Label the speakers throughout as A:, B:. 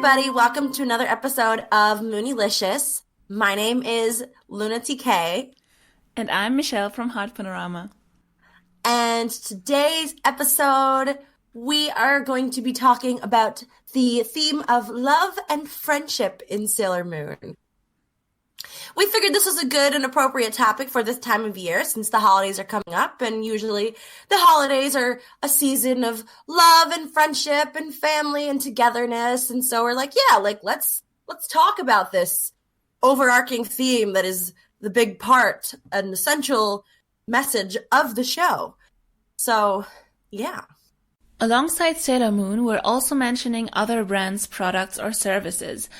A: everybody. Welcome to another episode of MOONIELICIous. My name is Luna TK.
B: And I'm Michelle from Heart Panorama.
A: And today's episode, we are going to be talking about the theme of love and friendship in Sailor Moon. We figured this was a good and appropriate topic for this time of year since the holidays are coming up, and usually the holidays are a season of love and friendship and family and togetherness. And so we're like, let's talk about this overarching theme that is the big part and essential message of the show. So, yeah.
B: Alongside Sailor Moon, we're also mentioning other brands, products, or services.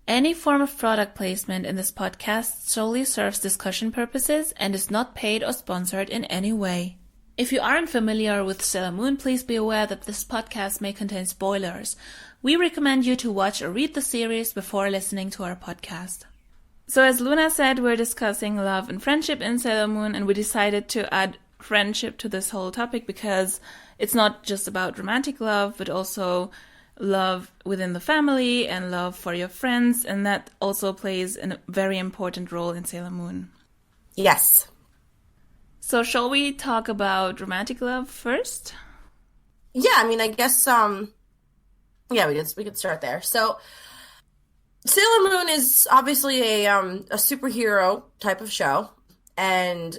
B: Any form of product placement in this podcast solely serves discussion purposes and is not paid or sponsored in any way. If you aren't familiar with Sailor Moon, please be aware that this podcast may contain spoilers. We recommend you to watch or read the series before listening to our podcast. So as Luna said, we're discussing love and friendship in Sailor Moon, and we decided to add friendship to this whole topic because it's not just about romantic love, but also love within the family and love for your friends, and that also plays a very important role in Sailor Moon.
A: Yes.
B: So shall we talk about romantic love first?
A: Yeah, I mean, I guess, we could start there. So, Sailor Moon is obviously a superhero type of show, and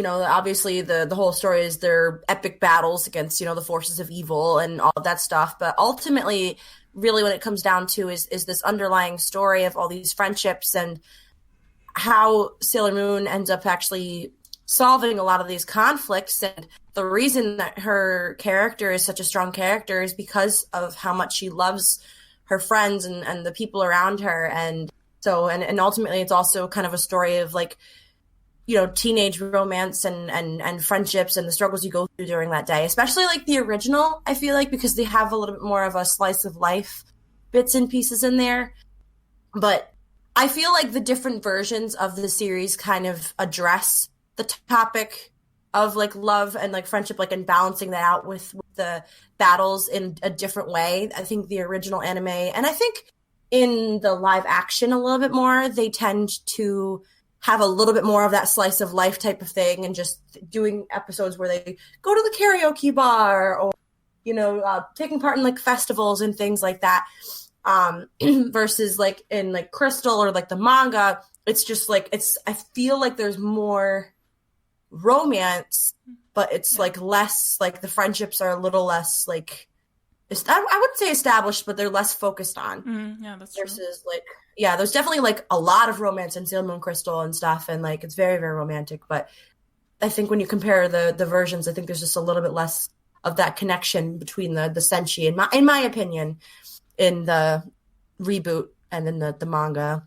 A: obviously the whole story is their epic battles against, the forces of evil and all of that stuff. But ultimately, really what it comes down to is this underlying story of all these friendships and how Sailor Moon ends up actually solving a lot of these conflicts. And the reason that her character is such a strong character is because of how much she loves her friends and the people around her. And so, and ultimately it's also kind of a story of teenage romance and friendships and the struggles you go through during that day, especially like the original, I feel like, because they have a little bit more of a slice of life bits and pieces in there. But I feel like the different versions of the series kind of address the topic of like love and like friendship, like, and balancing that out with the battles in a different way. I think the original anime, and I think in the live action a little bit more, they tend to have a little bit more of that slice of life type of thing and just doing episodes where they go to the karaoke bar or, taking part in like festivals and things like that. Versus like in like Crystal or like the manga, it's just like, I feel like there's more romance, but it's like less, like the friendships are a little less like, I wouldn't say established, but they're less focused on.
B: Yeah, that's
A: versus true. Yeah, there's definitely like a lot of romance in Sailor Moon Crystal and stuff, and like it's very, very romantic. But I think when you compare the versions, I think there's just a little bit less of that connection between the Senshi, in my opinion, in the reboot and in the manga.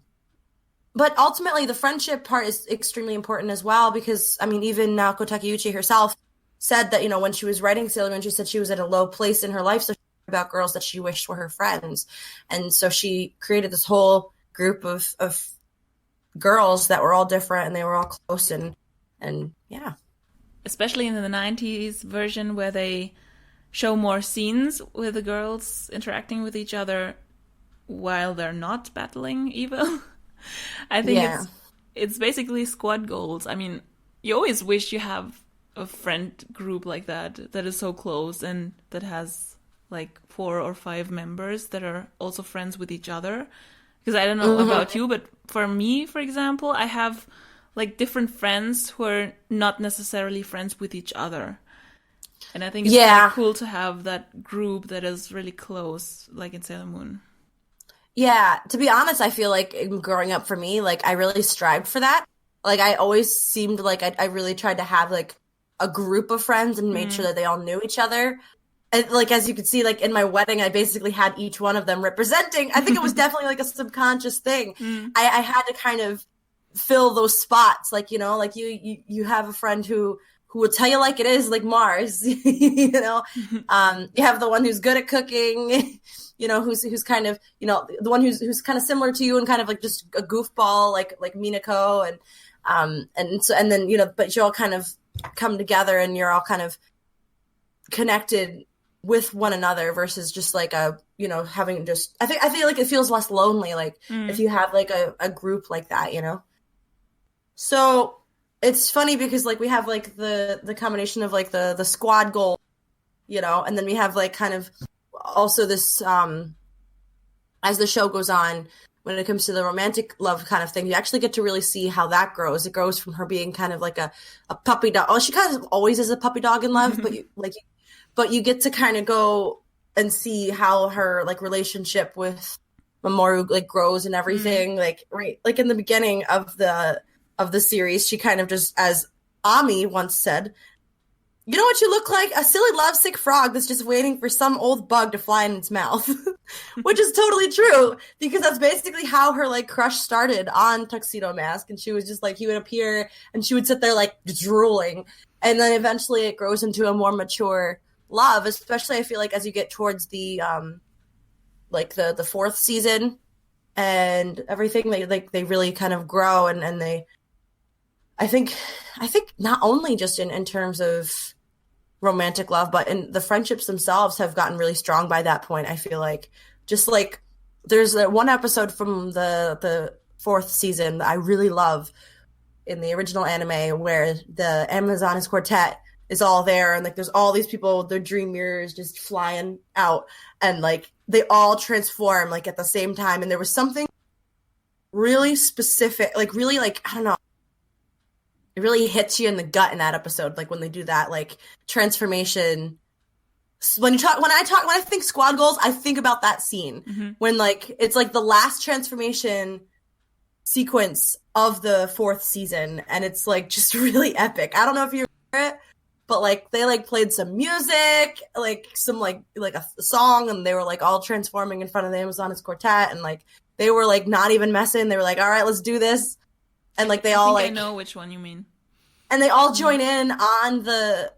A: But ultimately, the friendship part is extremely important as well, because I mean, even Naoko Takeuchi herself said that when she was writing Sailor Moon, she said she was at a low place in her life, so she about girls that she wished were her friends, and so she created this whole group of girls that were all different and they were all close and yeah.
B: Especially in the 90s version where they show more scenes with the girls interacting with each other while they're not battling evil. I think it's basically squad goals. I mean, you always wish you have a friend group like that is so close and that has like 4 or 5 members that are also friends with each other. Because I don't know about you, but for me, for example, I have like different friends who are not necessarily friends with each other. And I think it's kind of cool to have that group that is really close, like in Sailor Moon.
A: Yeah, to be honest, I feel like growing up for me, like I really strived for that. Like I always seemed like I really tried to have like a group of friends and made sure that they all knew each other. And, like, as you could see, like, in my wedding, I basically had each one of them representing. I think it was definitely, like, a subconscious thing. I had to kind of fill those spots. Like, like, you have a friend who will tell you like it is, like Mars, You have the one who's good at cooking, who's kind of, the one who's kind of similar to you and kind of, like, just a goofball, like Minako. And then, but you all kind of come together and you're all kind of connected with one another versus just like a having just I feel like it feels less lonely, like if you have like a group like that, So it's funny because like we have like the combination of like the squad goal, and then we have like kind of also this as the show goes on, when it comes to the romantic love kind of thing, you actually get to really see how that grows. It grows from her being kind of like a puppy dog. Well, she kind of always is a puppy dog in love, but you get to kind of go and see how her like relationship with Mamoru like grows and everything. Like right, like in the beginning of the series, she kind of just, as Ami once said, "You know what you look like? A silly lovesick frog that's just waiting for some old bug to fly in its mouth." Which is totally true, because that's basically how her like crush started on Tuxedo Mask. And she was just like, he would appear and she would sit there like drooling. And then eventually it grows into a more mature love, especially I feel like as you get towards the like the fourth season and everything, they really kind of grow and they I think not only just in terms of romantic love, but in the friendships themselves have gotten really strong by that point. I feel like just like there's one episode from the fourth season that I really love in the original anime where the Amazonas quartet is all there and like there's all these people, their dream mirrors just flying out and like they all transform like at the same time. And there was something really specific, like really like, I don't know, it really hits you in the gut in that episode, like when they do that like transformation. When I think squad goals, I think about that scene when like it's like the last transformation sequence of the fourth season, and it's like just really epic. I don't know if you remember it, but like they like played some music, like some like a song, and they were like all transforming in front of the Amazonas quartet, and like they were like not even messing. They were like, "All right, let's do this." And like they all like,
B: I know which one you mean.
A: And they all join in on the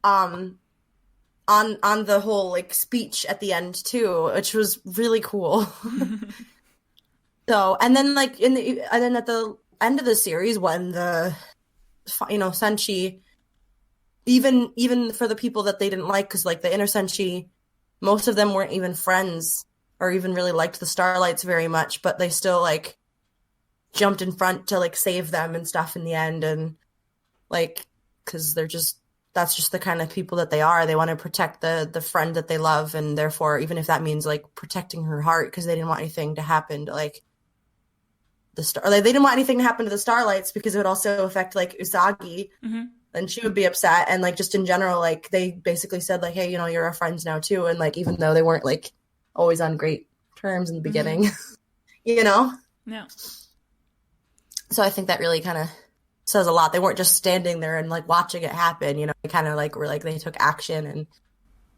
A: on the whole like speech at the end too, which was really cool. So, and then like and then at the end of the series when the Senshi, even for the people that they didn't like, because like the inner Senshi, most of them weren't even friends or even really liked the Starlights very much, but they still like jumped in front to like save them and stuff in the end, and like because that's just the kind of people that they are. They want to protect the friend that they love, and therefore even if that means like protecting her heart, because they didn't want anything to happen to like they didn't want anything to happen to the Starlights because it would also affect like Usagi, and she would be upset. And like just in general, like they basically said like, hey, you're our friends now too, and like even though they weren't like always on great terms in the beginning. Yeah. So I think that really kind of says a lot. They weren't just standing there and like watching it happen, They kind of like were like they took action,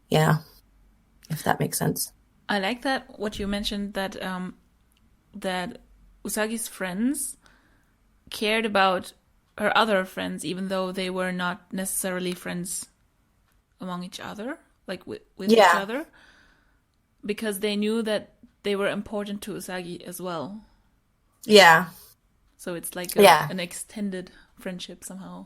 A: and if that makes sense.
B: I like that what you mentioned, that that Usagi's friends cared about her other friends, even though they were not necessarily friends among each other, like with each other, because they knew that they were important to Usagi as well.
A: Yeah.
B: So it's like an extended friendship somehow.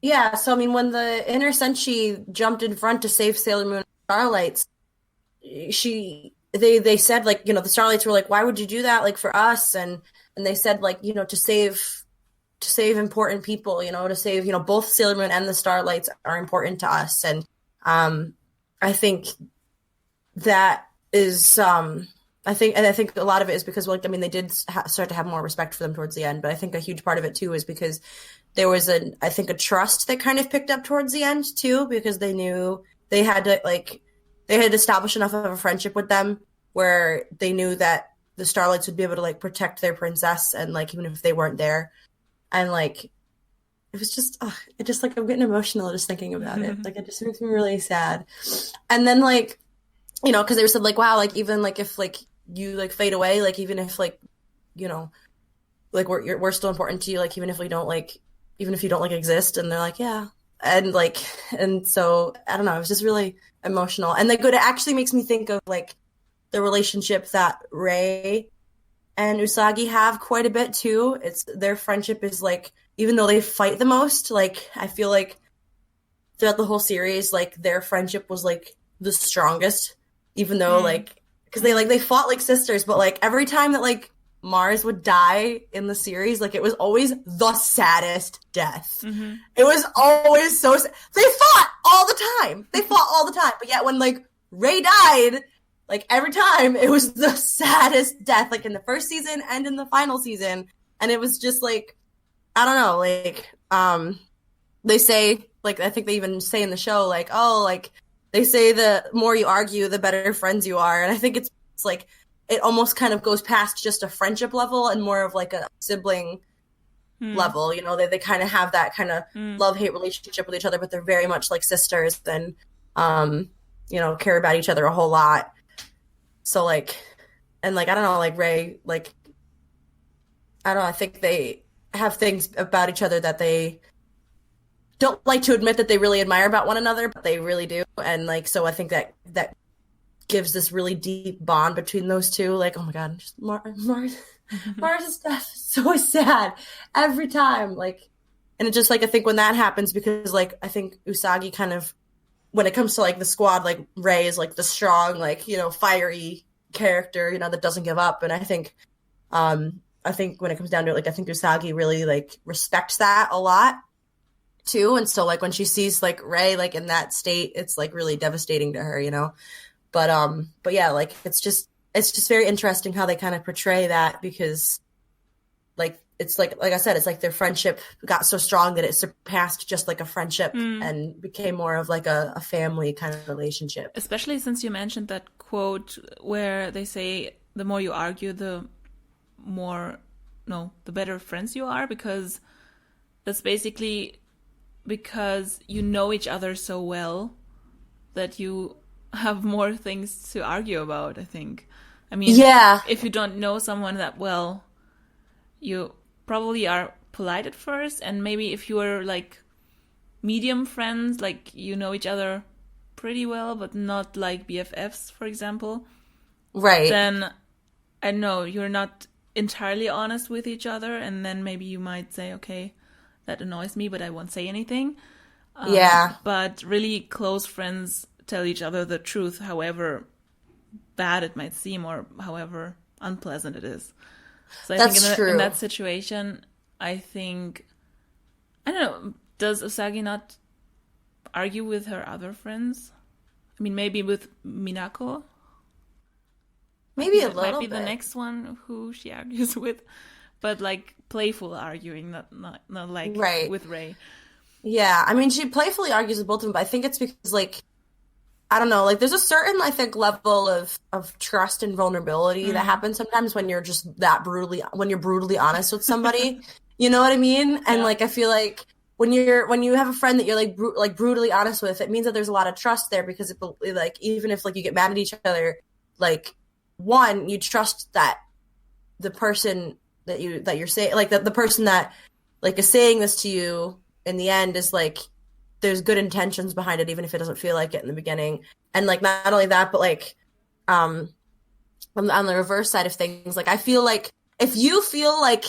A: Yeah, so I mean, when the inner Senshi jumped in front to save Sailor Moon and Starlights, they said like, the Starlights were like, why would you do that? Like for us, and they said like, to save important people, to save, both Sailor Moon and the Starlights are important to us, and I think that is I think a lot of it is because, like, I mean, they did start to have more respect for them towards the end, but I think a huge part of it too is because there was a trust that kind of picked up towards the end too, because they knew they had established enough of a friendship with them where they knew that the Starlights would be able to like protect their princess, and like even if they weren't there, and like it was just it just like I'm getting emotional just thinking about it. Like it just makes me really sad. And then like, because they said like, wow, like even like if like you like fade away, like even if like, like we're still important to you, like even if you don't like exist, and they're like, yeah, and so I don't know, it was just really emotional. And like it actually makes me think of like the relationship that Rei and Usagi have quite a bit too. It's their friendship is like, even though they fight the most, like I feel like throughout the whole series, like their friendship was like the strongest. even though
B: Mm.
A: like because
B: Mm.
A: they fought like sisters, but like every time that like Mars would die in the series, like it was always the saddest death.
B: Mm-hmm.
A: It was always so sad. They fought all the time. They fought all the time. But yet when like Ray died, like every time it was the saddest death, like in the first season and in the final season. And it was just like I don't know, like they say like I think they even say in the show like oh like they say the more you argue the better friends you are and I think it's like it almost kind of goes past just a friendship level and more of like a sibling
B: Mm.
A: level, you know, they kind of have that kind of
B: Mm.
A: love-hate relationship with each other, but they're very much like sisters and um you know care about each other a whole lot. So like and like I don't know like Ray like I don't know I think they have things about each other that they don't like to admit that they really admire about one another, but they really do. And like, so I think that gives this really deep bond between those two. Like, oh my God, just Mars' death is so sad every time. Like, and it just like I think when that happens, because like I think Usagi kind of when it comes to like the squad, like Ray is like the strong, like you know, fiery character, you know, that doesn't give up. And I think when it comes down to it, like I think Usagi really like respects that a lot too. And so like when she sees like Ray like in that state, it's like really devastating to her, you know. But yeah, like it's just very interesting how they kind of portray that because like it's like I said, it's like their friendship got so strong that it surpassed just like a friendship
B: Mm.
A: and became more of like a family kind of relationship.
B: Especially since you mentioned that quote where they say the more you argue, the more, no, the better friends you are, because that's basically because you know each other so well that you have more things to argue about, I think. I mean,
A: Yeah,
B: if you don't know someone that well, you probably are polite at first, and maybe if you are like medium friends, like you know each other pretty well, but not like BFFs, for example,
A: right.
B: then I know you're not entirely honest with each other, and then maybe you might say, okay, that annoys me, but I won't say anything.
A: Yeah,
B: But really close friends tell each other the truth, however bad it might seem or however unpleasant it is. So I think
A: that's
B: in
A: true.
B: that situation, I think, I don't know, does Usagi not argue with her other friends? I mean, maybe with Minako.
A: Maybe a
B: Might
A: little
B: be the
A: bit.
B: next one who she argues with, but like playful arguing, not like
A: Right.
B: with Ray.
A: Yeah, I mean, she playfully argues with both of them, but I think it's because like I don't know, like there's a certain, I think, level of trust and vulnerability that
B: Mm.
A: happens sometimes when you're just that brutally when you're brutally honest with somebody. You know what I mean? And
B: Yeah.
A: like I feel like when you have a friend that you're like brutally honest with, it means that there's a lot of trust there because it like even if like you get mad at each other, like one, you trust that the person that you're saying like that the person that like is saying this to you in the end is like there's good intentions behind it even if it doesn't feel like it in the beginning and like not only that but like um on the reverse side of things like I feel like if you feel like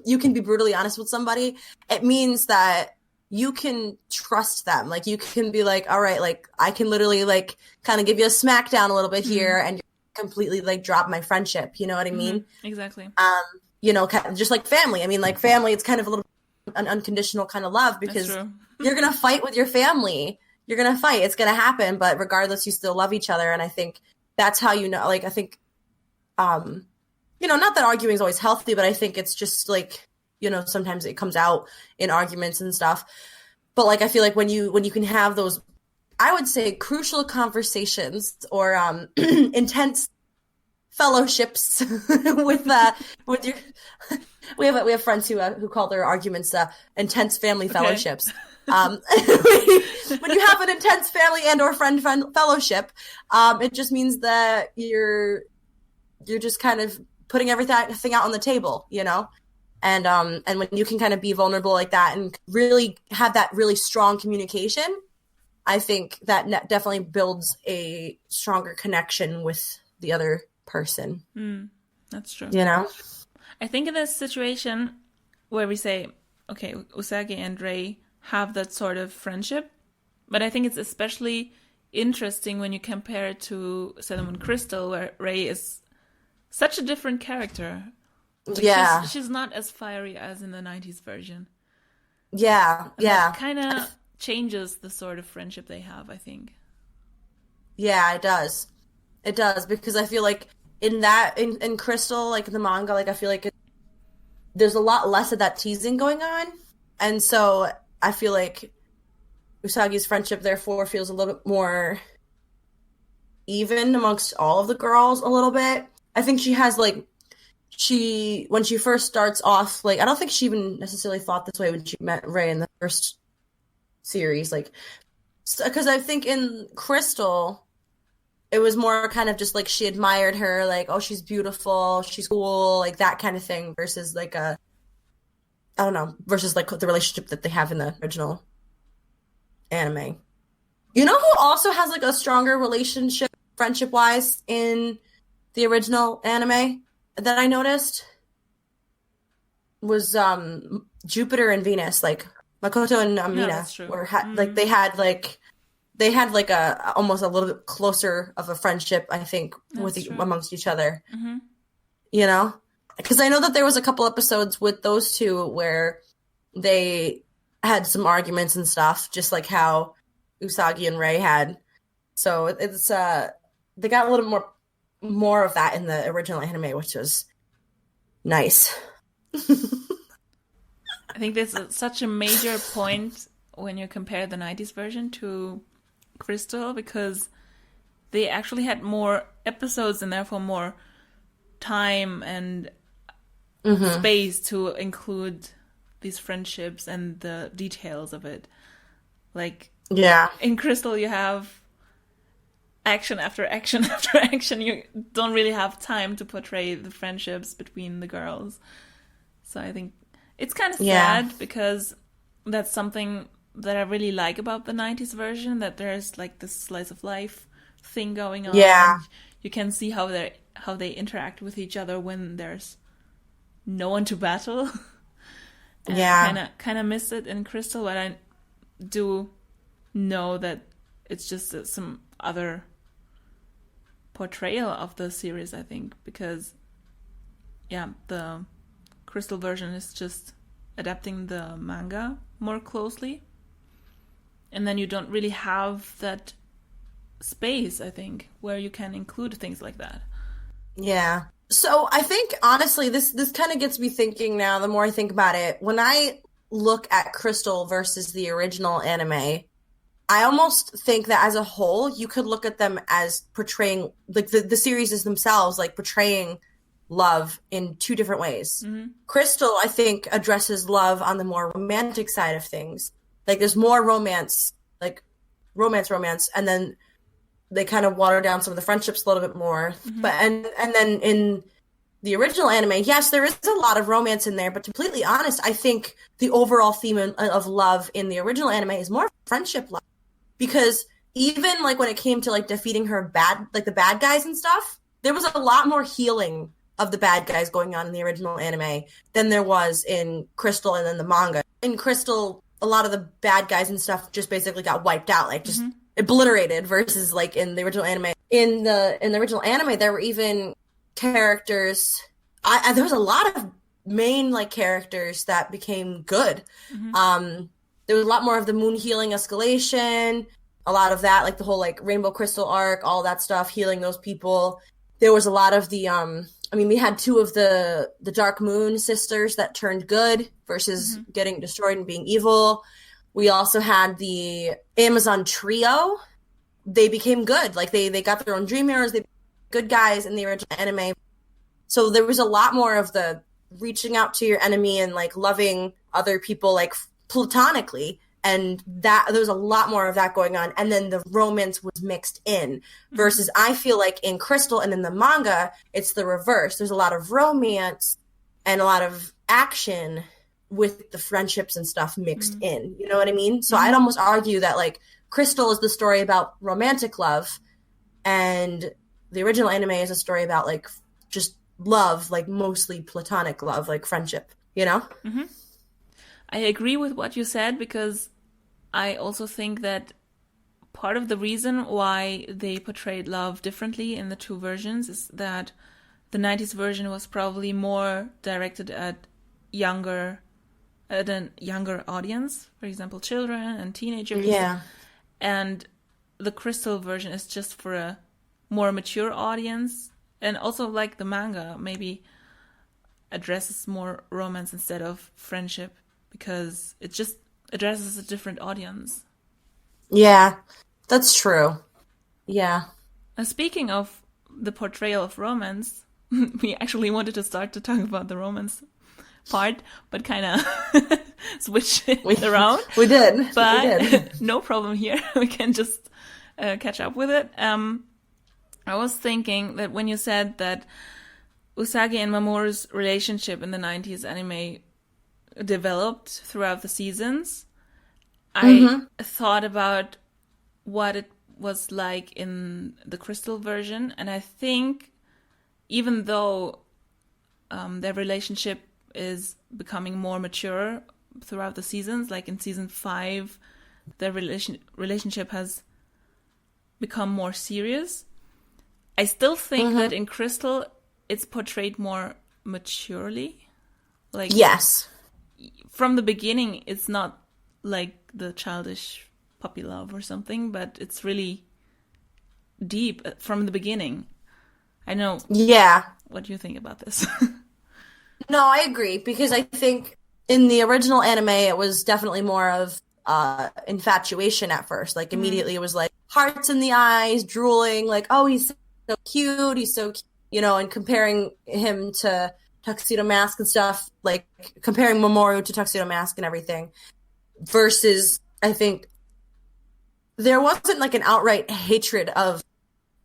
A: you can be brutally honest with somebody it means that you can trust them like you can be like all right like I can literally like kind of give you a smackdown a little bit here
B: Mm.
A: and completely like drop my friendship you know what I
B: Mm-hmm.
A: mean
B: Exactly.
A: um, you know, just like family. I mean, like family, it's kind of a little an unconditional kind of love
B: That's
A: because
B: true.
A: you're gonna fight with your family. You're gonna fight. It's gonna happen, but regardless, you still love each other. And I think that's how you know. Like, I think, um, you know, not that arguing is always healthy, but I think it's just like, you know, sometimes it comes out in arguments and stuff. But like, I feel like when you can have those, I would say, crucial conversations or intense fellowships with your we have friends who call their arguments intense family
B: Okay.
A: fellowships. When you have an intense family and or friend fellowship, it just means that you're just kind of putting everything out on the table, you know. And when you can kind of be vulnerable like that and really have that really strong communication, I think that definitely builds a stronger connection with the other person,
B: Mm. That's true.
A: you know?
B: I think in this situation where we say, okay, Usagi and Rei have that sort of friendship, but I think it's especially interesting when you compare it to Sailor Moon Crystal, where Rei is such a different character. Like
A: Yeah.
B: she's not as fiery as in the 90s version.
A: Yeah.
B: And that
A: Yeah.
B: kind of changes the sort of friendship they have, I think.
A: Yeah, it does. It does because I feel like in Crystal, like in the manga, like I feel like there's a lot less of that teasing going on. And so I feel like Usagi's friendship therefore feels a little bit more even amongst all of the girls a little bit. I think she has like when she first starts off, like I don't think she even necessarily thought this way when she met Rei in the first series, like because I think in Crystal it was more kind of just like she admired her, like, oh, she's beautiful, she's cool, like that kind of thing, versus like I don't know, versus like the relationship that they have in the original anime. You know who also has like a stronger relationship, friendship wise, in the original anime that I noticed was Jupiter and Venus, like Makoto and
B: Yeah,
A: Mina
B: that's true.
A: were like they had like a almost a little bit closer of a friendship, I think,
B: That's true.
A: amongst each other.
B: Mm-hmm.
A: You know, because I know that there was a couple episodes with those two where they had some arguments and stuff, just like how Usagi and Rei had. So it's they got a little more of that in the original anime, which was nice.
B: I think this is such a major point when you compare the 90s version to Crystal, because they actually had more episodes and therefore more time and space to include these friendships and the details of it. Like,
A: Yeah.
B: in Crystal, you have action after action after action. You don't really have time to portray the friendships between the girls. So I think it's kind of sad because that's something that I really like about the 90s version, that there's like this slice of life thing going on.
A: Yeah.
B: You can see how they interact with each other when there's no one to battle. And
A: Yeah.
B: I kind of miss it in Crystal, but I do know that it's just some other portrayal of the series, I think, because the Crystal version is just adapting the manga more closely, and then you don't really have that space, I think, where you can include things like that.
A: Yeah. So I think honestly, this kind of gets me thinking now. The more I think about it, when I look at Crystal versus the original anime, I almost think that as a whole, you could look at them as portraying, like the series is themselves, like portraying love in two different ways.
B: Mm-hmm.
A: Crystal, I think, addresses love on the more romantic side of things. Like there's more romance, like romance, and then they kind of water down some of the friendships a little bit more.
B: Mm-hmm.
A: But and then in the original anime, yes, there is a lot of romance in there, but to be completely honest, I think the overall theme of love in the original anime is more friendship love. Because even like when it came to like defeating the bad guys and stuff, there was a lot more healing of the bad guys going on in the original anime than there was in Crystal and then the manga. In Crystal, a lot of the bad guys and stuff just basically got wiped out, like just obliterated, versus like in the original anime. In the original anime, there were even characters. There was a lot of main like characters that became good. There was a lot more of the moon healing escalation, a lot of that, like the whole like Rainbow Crystal arc, all that stuff, healing those people. There was a lot of the we had two of the Dark Moon sisters that turned good versus getting destroyed and being evil. We also had the Amazon trio. They became good. Like they got their own dream heroes. They good guys in the original anime. So there was a lot more of the reaching out to your enemy and like loving other people like platonically, and that there was a lot more of that going on, and then the romance was mixed in, versus I feel like in Crystal and in the manga it's the reverse. There's a lot of romance and a lot of action with the friendships and stuff mixed in, you know what I mean? So I'd almost argue that like Crystal is the story about romantic love, and the original anime is a story about like just love, like mostly platonic love, like friendship, you know?
B: I agree with what you said, because I also think that part of the reason why they portrayed love differently in the two versions is that the 90s version was probably more directed at an younger audience, for example, children and teenagers.
A: Yeah.
B: And the Crystal version is just for a more mature audience. And also, like, the manga maybe addresses more romance instead of friendship, because it just addresses a different audience.
A: Yeah, that's true. Yeah.
B: And speaking of the portrayal of romance, we actually wanted to start to talk about the romance part, but kind of switch it around.
A: We did.
B: But
A: we did.
B: No problem here. We can just catch up with it. I was thinking that when you said that Usagi and Mamoru's relationship in the 90s anime developed throughout the seasons, I thought about what it was like in the Crystal version, and I think even though their relationship is becoming more mature throughout the seasons, like in season 5, their relationship has become more serious, I still think that in Crystal it's portrayed more maturely. Like,
A: yes.
B: From the beginning, it's not like the childish puppy love or something, but it's really deep from the beginning. I know.
A: Yeah.
B: What do you think about this?
A: No, I agree, because I think in the original anime it was definitely more of infatuation at first. Like, immediately it was like hearts in the eyes, drooling, like, oh, he's so cute, and comparing him to Tuxedo Mask and stuff, like comparing Mamoru to Tuxedo Mask and everything. Versus, I think there wasn't like an outright hatred of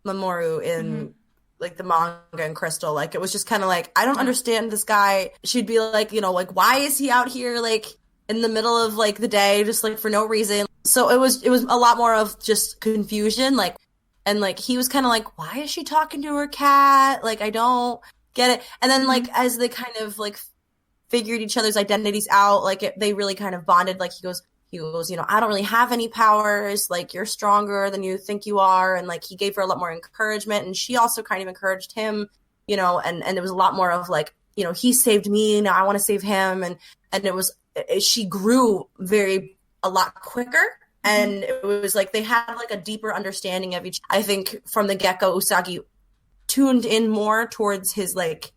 A: Mamoru in like the manga and Crystal. Like, it was just kind of like, I don't understand this guy. She'd be like, like, why is he out here like in the middle of like the day, just like for no reason? So it was a lot more of just confusion, like, and like he was kind of like, why is she talking to her cat? Like, I don't get it. And then like as they kind of like figured each other's identities out, like they really kind of bonded. Like he goes, I don't really have any powers. Like, you're stronger than you think you are. And like he gave her a lot more encouragement, and she also kind of encouraged him, and it was a lot more of like, he saved me, now I want to save him. And she grew a lot quicker. And it was like they had like a deeper understanding of each. I think from the get-go, Usagi tuned in more towards his like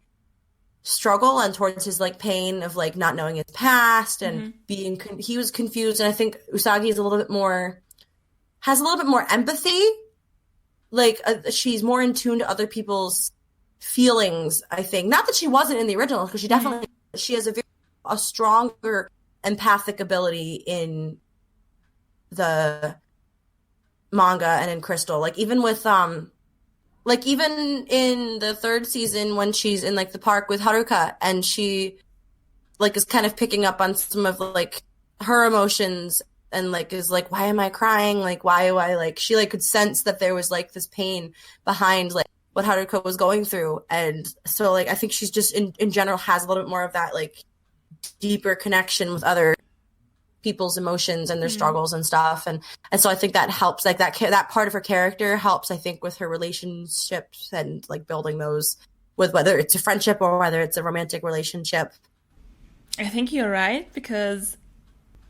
A: struggle and towards his like pain of like not knowing his past and he was confused. And I think Usagi has a little bit more empathy. Like, she's more in tune to other people's feelings, I think. Not that she wasn't in the original, because she definitely she has a stronger empathic ability in the manga and in Crystal. Like, even with even in the third season, when she's in like the park with Haruka, and she like is kind of picking up on some of like her emotions, and like is like, why am I crying? Like, why do I like, she like could sense that there was like this pain behind like what Haruka was going through. And so like I think she's just in general has a little bit more of that like deeper connection with other people's emotions and their struggles and stuff, and so I think that helps, like that part of her character helps, I think, with her relationships and like building those, with whether it's a friendship or whether it's a romantic relationship.
B: I think you're right, because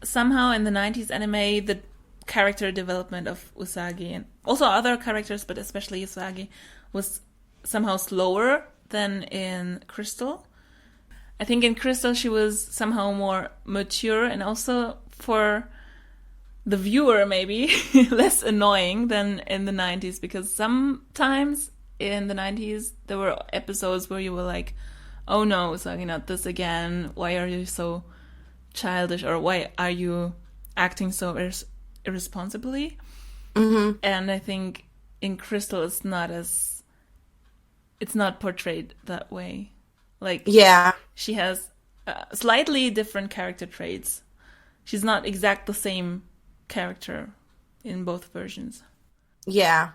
B: somehow in the 90s anime the character development of Usagi, and also other characters, but especially Usagi, was somehow slower than in Crystal. I think in Crystal she was somehow more mature, and also for the viewer maybe less annoying than in the 90s, because sometimes in the 90s there were episodes where you were like, oh no, Usagi, not this again, why are you so childish, or why are you acting so irresponsibly? And I think in Crystal it's not portrayed that way. Like,
A: yeah,
B: she has slightly different character traits. She's not the same character in both versions.
A: Yeah,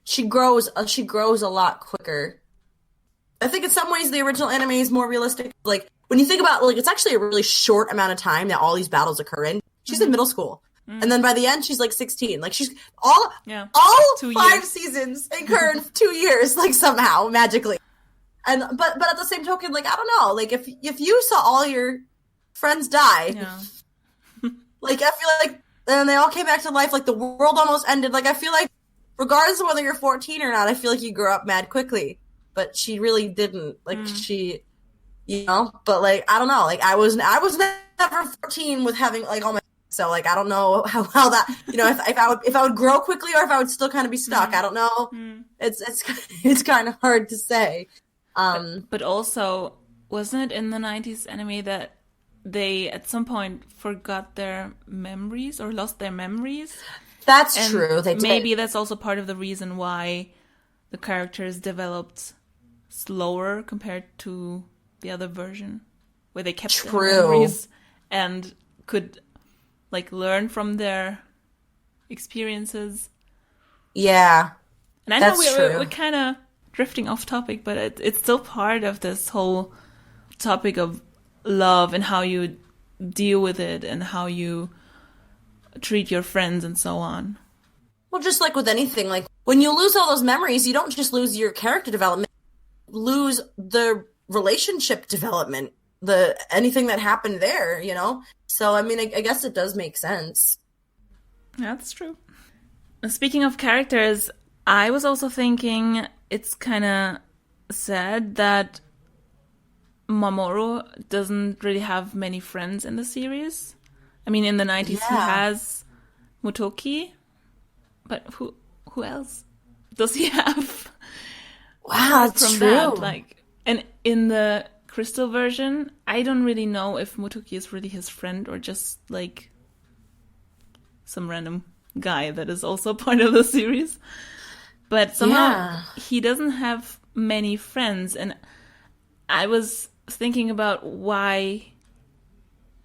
A: she grows a lot quicker. I think in some ways the original anime is more realistic. Like, when you think about, like, it's actually a really short amount of time that all these battles occur in. She's in middle school. And then by the end, she's like 16. Like she's all
B: Yeah.
A: all
B: 2
A: 5
B: years.
A: seasons incur in 2 years, like somehow magically. And but at the same token, like I don't know, like if you saw all your friends die,
B: Yeah.
A: like I feel like and they all came back to life, like the world almost ended. Like I feel like regardless of whether you're 14 or not, I feel like you grew up mad quickly. But she really didn't. Like she, you know. But like I don't know. Like I was never 14 with having like all my. So like I don't know how that if I would grow quickly or if I would still kind of be stuck. I don't know. It's kind of hard to say.
B: But also, wasn't it in the 90s anime that they at some point forgot their memories or lost their memories?
A: That's
B: And
A: true. They did.
B: maybe that's also part of the reason why the characters developed slower compared to the other version, where they kept their memories and could like learn from their experiences.
A: Yeah.
B: And I know
A: That's true.
B: we're kind of drifting off topic, but it's still part of this whole topic of love and how you deal with it and how you treat your friends and so on.
A: Well, just like with anything, like when you lose all those memories, you don't just lose your character development, you lose the relationship development, anything that happened there, you know? So, I mean, I guess it does make sense.
B: Yeah, that's true. Speaking of characters, I was also thinking it's kind of sad that Mamoru doesn't really have many friends in the series. I mean, in the 90s he has Motoki, but who else does he have?
A: Wow, that's true.
B: That, like, and in the Crystal version, I don't really know if Motoki is really his friend or just like some random guy that is also part of the series. But somehow he doesn't have many friends, and I was thinking about why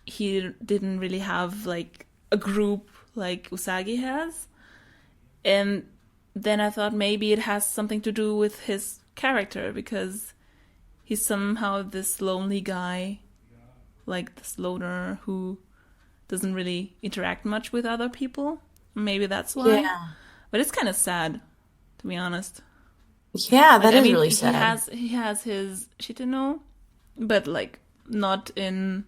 B: he didn't really have like a group like Usagi has. And then I thought maybe it has something to do with his character, because he's somehow this lonely guy, like this loner who doesn't really interact much with other people. Maybe that's why.
A: Yeah.
B: But it's kind of sad, to be honest.
A: Yeah, that is really sad.
B: He has his Shitano, but like not in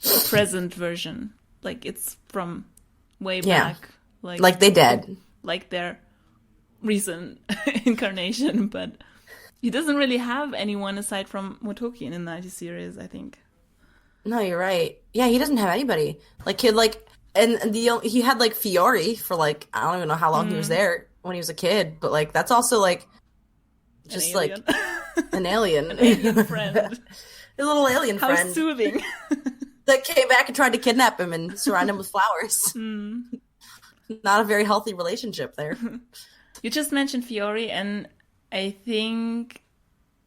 B: the present version. Like it's from way back.
A: Like they dead.
B: Like their recent incarnation, but he doesn't really have anyone aside from Motoki in the 90 series, I think.
A: No, you're right. Yeah, he doesn't have anybody. Like he he had like Fiore for like I don't even know how long he was there when he was a kid, but like that's also like just like an alien.
B: An alien friend.
A: A little alien
B: How
A: friend.
B: soothing.
A: That came back and tried to kidnap him and surround him with flowers. Not a very healthy relationship there.
B: You just mentioned Fiore, and I think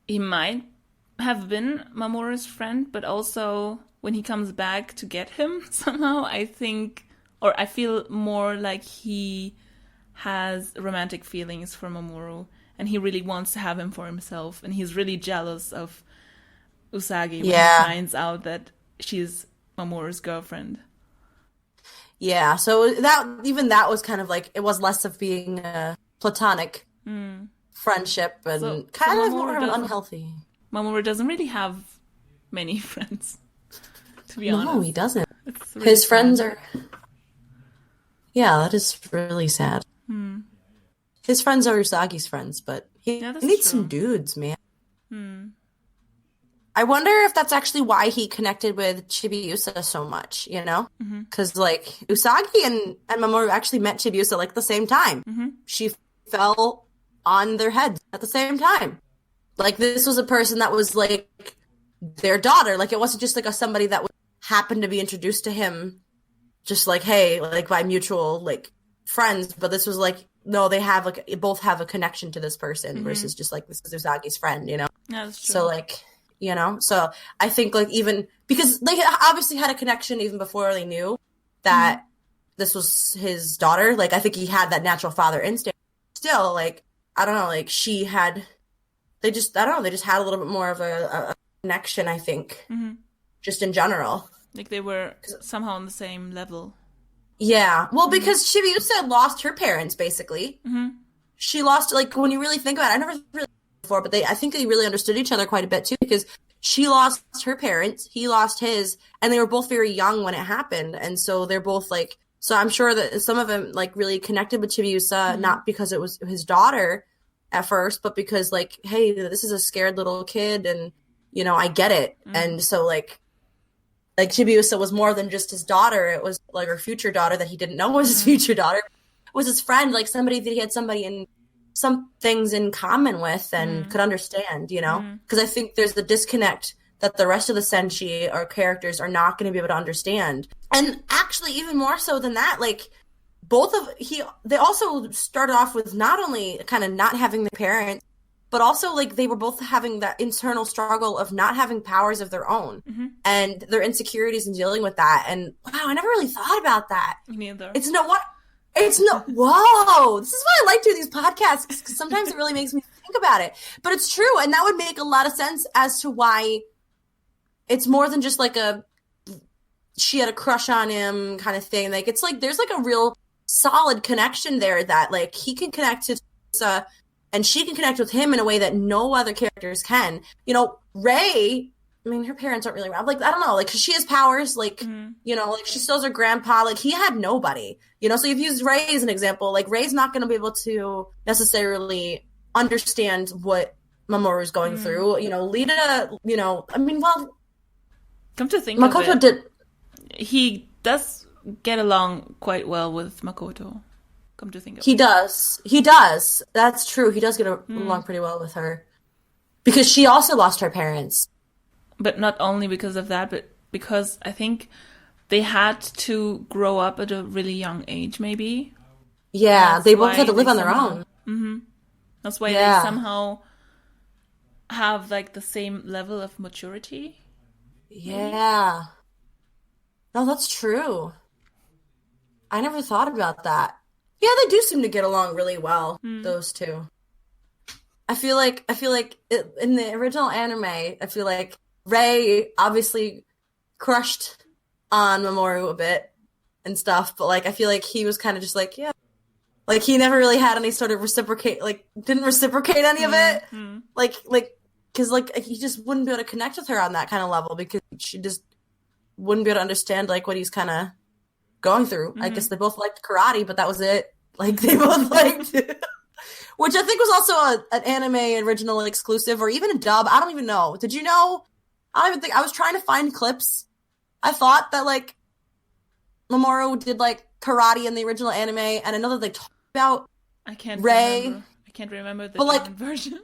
B: he might have been Mamoru's friend, but also when he comes back to get him somehow, I feel more like he has romantic feelings for Mamoru, and he really wants to have him for himself, and he's really jealous of Usagi when he finds out that she's Mamoru's girlfriend.
A: Yeah, so that was kind of like, it was less of being a platonic friendship and kind of more unhealthy.
B: Mamoru doesn't really have many friends, to be honest.
A: No, he doesn't.
B: Really
A: his
B: sad.
A: friends are... Yeah, that is really sad. His friends are Usagi's friends, but he needs some dudes, man. I wonder if that's actually why he connected with Chibiusa so much, you know? Because, like, Usagi and Mamoru actually met Chibiusa, like, the same time. She fell on their heads at the same time. Like, this was a person that was, like, their daughter. Like, it wasn't just, like, somebody that happened to be introduced to him just, like, hey, like, by mutual, like, friends. But this was, like, no, they have, like, both have a connection to this person versus just, like, this is Usagi's friend, you know?
B: Yeah, that's true.
A: So, like... You know, so I think like even because they obviously had a connection even before they knew that this was his daughter. Like I think he had that natural father instinct. Still, like I don't know, like they just had a little bit more of a connection. I think, just in general,
B: like they were somehow on the same level.
A: Yeah. Well,
B: Mm-hmm.
A: because Chibiusa lost her parents, basically.
B: Mm-hmm.
A: She lost, like, when you really think about it, I never really before, but I think they really understood each other quite a bit too, because she lost her parents, he lost his, and they were both very young when it happened, and so they're both like, so I'm sure that some of them like really connected with Chibiusa,
B: Mm-hmm.
A: not because it was his daughter at first, but because like, hey, this is a scared little kid, and I get it,
B: Mm-hmm.
A: and so like Chibiusa was more than just his daughter. It was like her future daughter that he didn't know was his
B: Mm-hmm.
A: future daughter. It was his friend, like somebody that he had in some things in common with and
B: Mm-hmm.
A: could understand,
B: Mm-hmm.
A: Because I think there's the disconnect that the rest of the Senshi or characters are not going to be able to understand. And actually, even more so than that, like they also started off with not only kind of not having the parents, but also like they were both having that internal struggle of not having powers of their own
B: Mm-hmm.
A: and their insecurities and dealing with that. And wow, I never really thought about that.
B: Me neither.
A: It's no what it's no whoa. This is why I like doing these podcasts because sometimes it really makes me think about it. But it's true, and that would make a lot of sense as to why it's more than just like a she had a crush on him kind of thing. Like it's like there's like a real solid connection there that like he can connect to Lisa and she can connect with him in a way that no other characters can. Rei, I mean, her parents aren't really around. Like, I don't know, like, 'cause she has powers, like,
B: Mm-hmm.
A: like she still has her grandpa. Like, he had nobody, So you've used Rei as an example. Like, Rei's not going to be able to necessarily understand what Mamoru's going through. Lita, I mean, well,
B: Come to think of
A: Makoto
B: it,
A: did.
B: he does get along quite well with Makoto. Come to think of
A: He
B: it.
A: does. He does. That's true. He does get along pretty well with her because she also lost her parents.
B: But not only because of that, but because I think they had to grow up at a really young age, maybe.
A: Yeah,
B: That's
A: they both had
B: why
A: to live
B: they
A: on their
B: somehow,
A: own.
B: that's why they
A: Yeah.
B: somehow have like the same level of maturity, maybe.
A: Yeah. No, that's true. I never thought about that. Yeah, they do seem to get along really well, those two. In the original anime, I feel like Rei obviously crushed on Mamoru a bit and stuff, but like I feel like he was kind of just like, yeah. Like he never really had any sort of didn't reciprocate any of it. Because like he just wouldn't be able to connect with her on that kind of level because she just wouldn't be able to understand like what he's kind of going through. I guess they both liked karate, but that was it. Like they both liked, which I think was also an anime original exclusive or even a dub. I don't even know. Did you know? I don't even think I was trying to find clips. I thought that like Mamoru did like karate in the original anime, and I know that they talked about
B: I can't
A: Rei,
B: remember. I can't remember the
A: but like,
B: German version.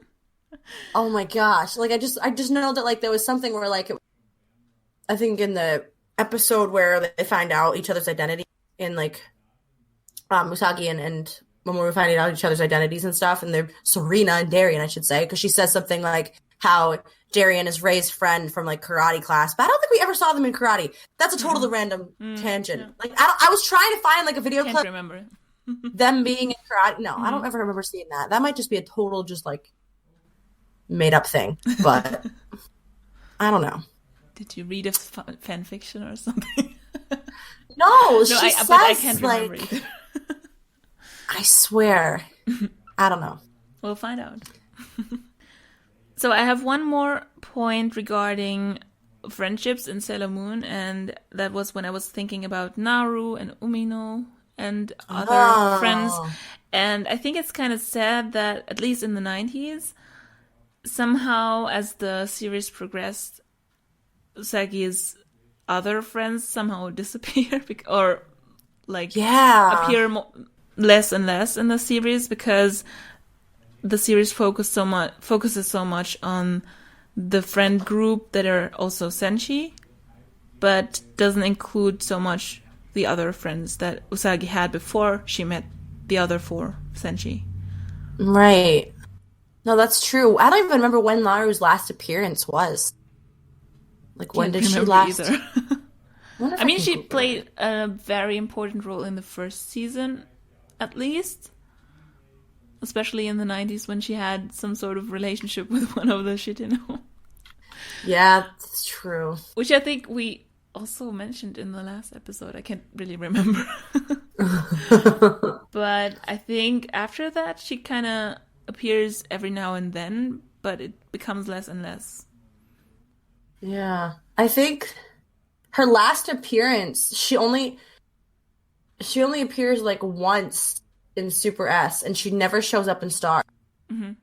A: oh my gosh, like I just know that like there was something where like I think in the episode where they find out each other's identity in like Usagi and Mamoru finding out each other's identities and stuff, and they're Serena and Darien, I should say, because she says something like how Darien is Ray's friend from like karate class, but I don't think we ever saw them in karate. That's a totally random tangent.
B: Yeah.
A: Like I was trying to find like a video
B: Can't
A: clip
B: remember.
A: them being in karate. No, I don't ever remember seeing that. That might just be a total just like made up thing, but I don't know.
B: Did you read a fan fiction or something?
A: No,
B: No,
A: she
B: but I
A: says
B: can't remember
A: like
B: either.
A: I swear. I don't know.
B: We'll find out. So I have one more point regarding friendships in Sailor Moon, and that was when I was thinking about Naru and Umino and other friends. And I think it's kind of sad that, at least in the 90s, somehow as the series progressed, Usagi's other friends somehow disappear or like appear less and less in the series because the series focuses so much on the friend group that are also senshi, but doesn't include so much the other friends that Usagi had before she met the other four senshi.
A: Right. No, that's true. I don't even remember when Naru's last appearance was. Like, when did she last?
B: Either. I mean, she
A: Google
B: played a very important role in the first season, at least. Especially in the 90s when she had some sort of relationship with one of the Shitino.
A: Yeah, that's true.
B: Which I think we also mentioned in the last episode. I can't really remember. But I think after that, she kind of appears every now and then, but it becomes less and less.
A: Yeah. I think her last appearance, she only appears like once in Super S, and she never shows up in Star.
B: Mm-hmm.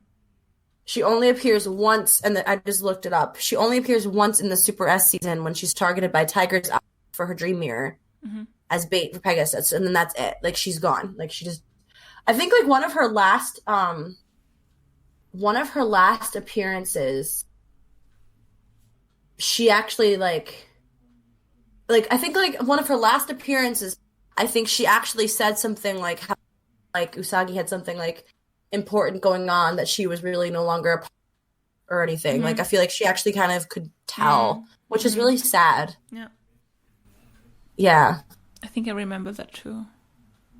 A: She only appears once, and I just looked it up. She only appears once in the Super S season when she's targeted by Tiger's eye for her dream mirror as bait for Pegasus, and then that's it. Like, she's gone. Like, she just, I think like one of her last appearances, she actually I think like one of her last appearances, I think she actually said something like how, like Usagi had something like important going on that she was really no longer a part or anything. Like, I feel like she actually kind of could tell, which is really sad.
B: Yeah.
A: Yeah.
B: I think I remember that too.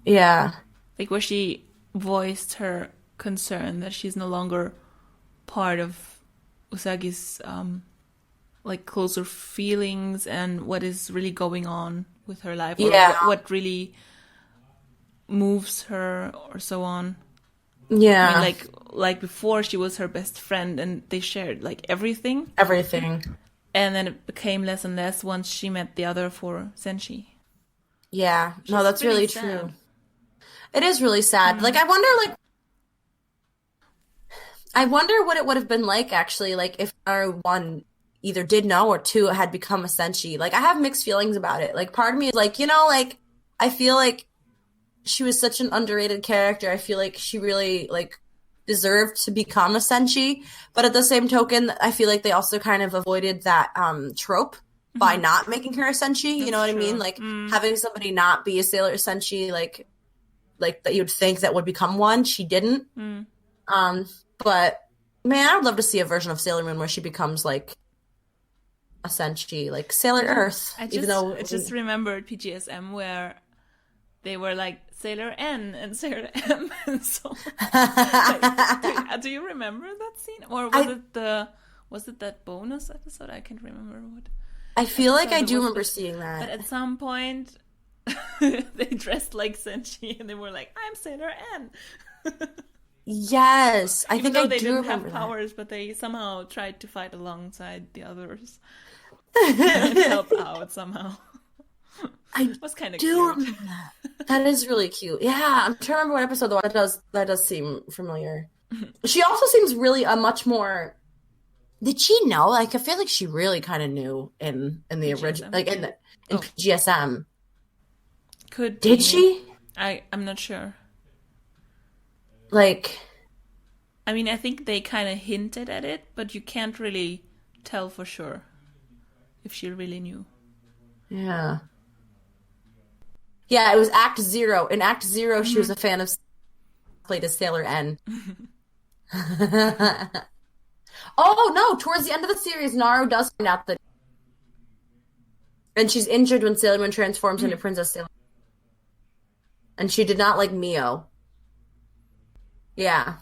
A: Yeah.
B: Like where she voiced her concern that she's no longer part of Usagi's like closer feelings and what is really going on with her life, or what really moves her, or so on.
A: Yeah.
B: I mean, like before, she was her best friend, and they shared like everything.
A: Everything.
B: And then it became less and less once she met the other four Senshi.
A: Yeah. No, that's really true. It is really sad. Like, I wonder what it would have been like, actually, like if our one either did know or two had become a Senshi. Like, I have mixed feelings about it. Like, part of me is like, like, I feel like she was such an underrated character. I feel like she really, like, deserved to become a Senshi. But at the same token, I feel like they also kind of avoided that trope by not making her a Senshi. You know what I mean? Like, having somebody not be a Sailor Senshi, like that you'd think that would become one. She didn't. But, man, I would love to see a version of Sailor Moon where she becomes, like, a Senshi, like Sailor Earth.
B: I just remembered PGSM where they were like Sailor N and Sailor M, and so like, do you remember that scene, or was it that bonus episode? I can't remember what.
A: I feel like I do remember seeing that.
B: But at some point, they dressed like Senshi and they were like, "I'm Sailor N."
A: Yes, I think I do remember that. They didn't have
B: powers, but they somehow tried to fight alongside the others and help out somehow. It was kind of cute.
A: Remember that. That is really cute. Yeah, I'm trying to remember what episode that does seem familiar. She also seems really a much more. Did she know? Like, I feel like she really kind of knew in the original, like in PGSM. Did she?
B: I'm not sure.
A: Like,
B: I mean, I think they kind of hinted at it, but you can't really tell for sure if she really knew.
A: Yeah. Yeah, it was Act 0. In Act 0, she was a fan of played as Sailor N. Oh, no, towards the end of the series, Naru does find out that... And she's injured when Sailor Moon transforms into Princess Sailor. And she did not like Mio. Yeah.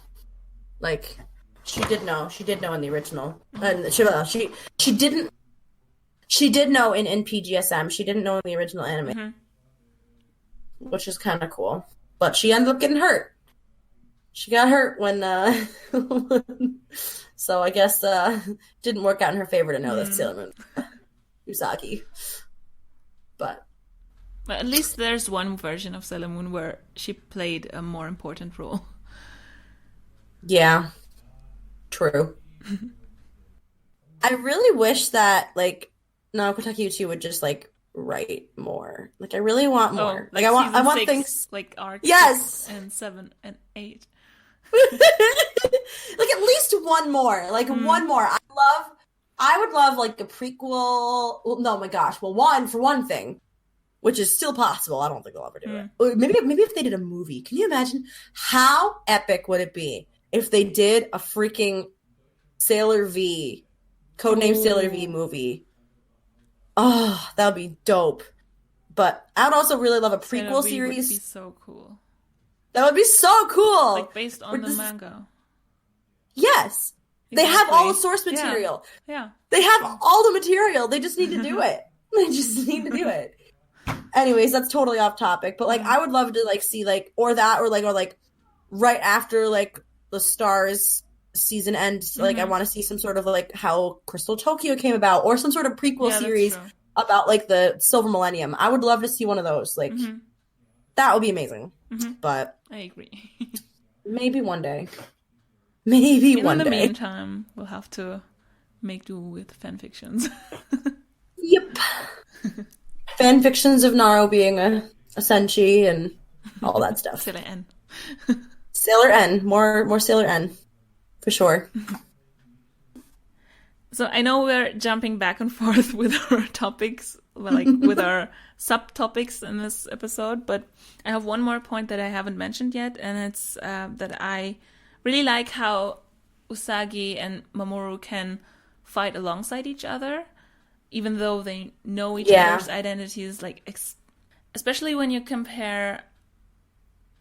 A: Like, she did know. She did know in the original. And she didn't... She did know in PGSM. She didn't know in the original anime. Which is kind of cool. But she ended up getting hurt. She got hurt when... So I guess didn't work out in her favor to know that Sailor Moon Usagi. But
B: at least there's one version of Sailor Moon where she played a more important role.
A: Yeah. True. I really wish that, like, Naoko Takeuchi would just, like, write more. Like, I really want more.
B: Like
A: I want
B: 6,
A: things
B: like arc 6 and 7 and 8.
A: Like, at least one more. Like, one more. I would love, like, a prequel. Well, no, my gosh. Well, for one thing, which is still possible. I don't think they'll ever do it. Or maybe if they did a movie. Can you imagine how epic would it be if they did a freaking Sailor V, Codename Sailor V movie? Oh, that would be dope. But I would also really love a prequel series.
B: Would be so cool.
A: That would be so cool.
B: Like based on the manga.
A: Yes. Exactly. They have all the source material.
B: Yeah.
A: They have all the material. They just need to do it. They just need to do it. Anyways, that's totally off topic, but like I would love to like see like or that or like right after like the Stars season ends, like I want to see some sort of like how Crystal Tokyo came about or some sort of prequel
B: Yeah, that's
A: series
B: true.
A: about like the Silver Millennium. I would love to see one of those. Like that would be amazing. But
B: I agree.
A: maybe one day. Maybe
B: In
A: one
B: the
A: day.
B: meantime, we'll have to make do with fan fictions.
A: Yep. Fan fictions of Naro being a Senshi and all that stuff.
B: Sailor N.
A: Sailor N. More Sailor N. For sure.
B: So I know we're jumping back and forth with our topics, well, like with our subtopics in this episode, but I have one more point that I haven't mentioned yet, and it's that I really like how Usagi and Mamoru can fight alongside each other, even though they know each other's identities. Like, especially when you compare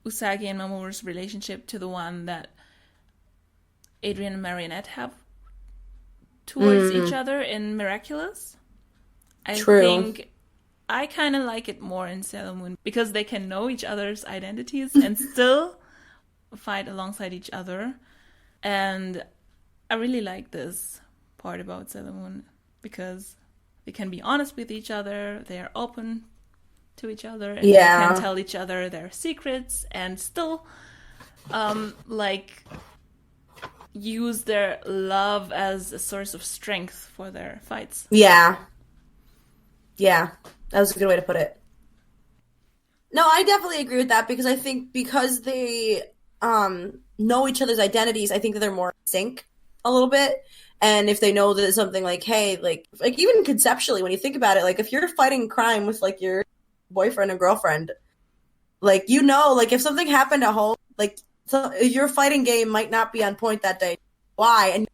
B: Usagi and Mamoru's relationship to the one that Adrian and Marionette have towards each other in Miraculous. I think I kind of like it more in Sailor Moon because they can know each other's identities and still fight alongside each other. And I really like this part about Sailor Moon because they can be honest with each other, they are open to each other, and they can tell each other their secrets and still like use their love as a source of strength for their fights.
A: Yeah. Yeah. That was a good way to put it. No, I definitely agree with that because I think because they know each other's identities, I think that they're more in sync a little bit. And if they know that it's something like, hey, like even conceptually, when you think about it, like if you're fighting crime with like your boyfriend or girlfriend, like, you know, like if something happened at home, like so your fighting game might not be on point that day. Why? And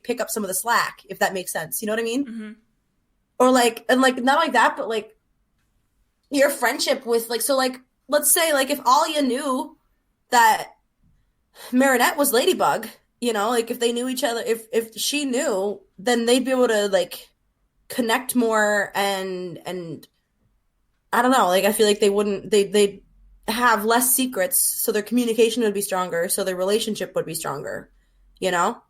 A: pick up some of the slack, if that makes sense. You know what I mean? Or like, and like not like that, but like your friendship with like, so like, let's say like if Alia knew that Marinette was Ladybug, you know, like if they knew each other, if she knew, then they'd be able to like connect more and I don't know, like I feel like they'd have less secrets, so their communication would be stronger, so their relationship would be stronger, you know?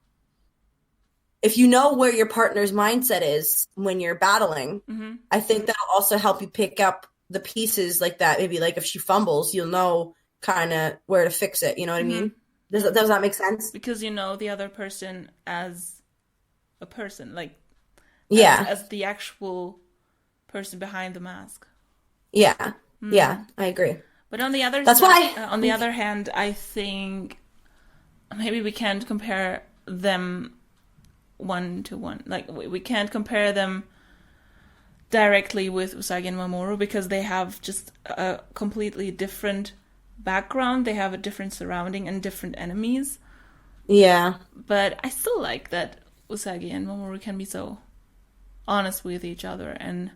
A: If you know where your partner's mindset is when you're battling, I think that'll also help you pick up the pieces like that. Maybe like if she fumbles, you'll know kind of where to fix it, you know what I mean? Does that make sense?
B: Because you know the other person as a person, like as the actual person behind the mask.
A: Yeah. Yeah, I agree.
B: But on the other on the other hand, I think maybe we can't compare them one to one. Like we can't compare them directly with Usagi and Mamoru because they have just a completely different background. They have a different surrounding and different enemies.
A: Yeah.
B: But I still like that Usagi and Mamoru can be so honest with each other. And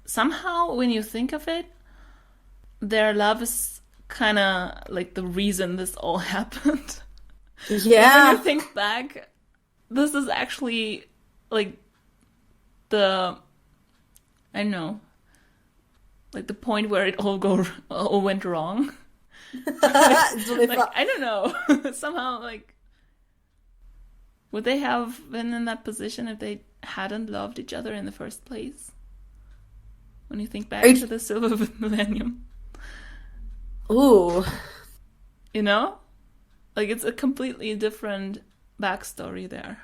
B: somehow, when you think of it, their love is kind of like the reason this all happened.
A: Yeah.
B: When you think back, this is actually like I don't know, like the point where it all went wrong. Like, I don't know. Somehow, like, would they have been in that position if they hadn't loved each other in the first place? When you think back to the Silver Millennium.
A: Ooh.
B: You know? Like, it's a completely different backstory there.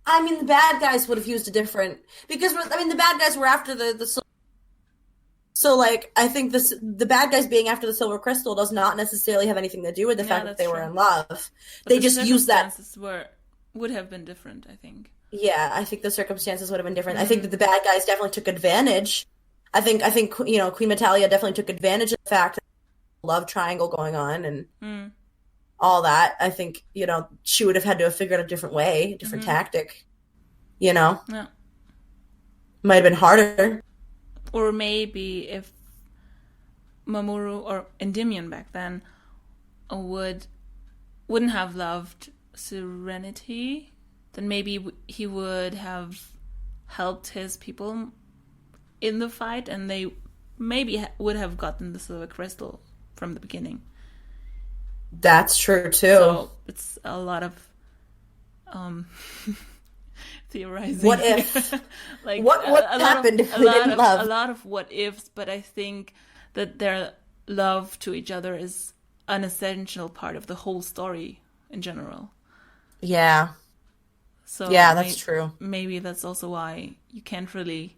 A: I mean, the bad guys would have used a different... Because, I mean, the bad guys were after the so, like, I think the bad guys being after the Silver Crystal does not necessarily have anything to do with the fact that they were in love. But they just used that...
B: would have been different, I think.
A: Yeah, I think the circumstances would have been different. I think that the bad guys definitely took advantage. I think you know, Queen Metalia definitely took advantage of the fact that love triangle going on and all that. I think, you know, she would have had to have figured out a different way, a different tactic. You know?
B: Yeah.
A: Might have been harder.
B: Or maybe if Mamoru or Endymion back then wouldn't have loved Serenity, then maybe he would have helped his people in the fight, and they maybe would have gotten the silver crystal from the beginning.
A: That's true too.
B: So it's a lot of theorizing.
A: What if?
B: Like
A: what happened if they didn't love?
B: A lot of what ifs, but I think that their love to each other is an essential part of the whole story in general.
A: Yeah.
B: So
A: yeah, that's true.
B: Maybe that's also why you can't really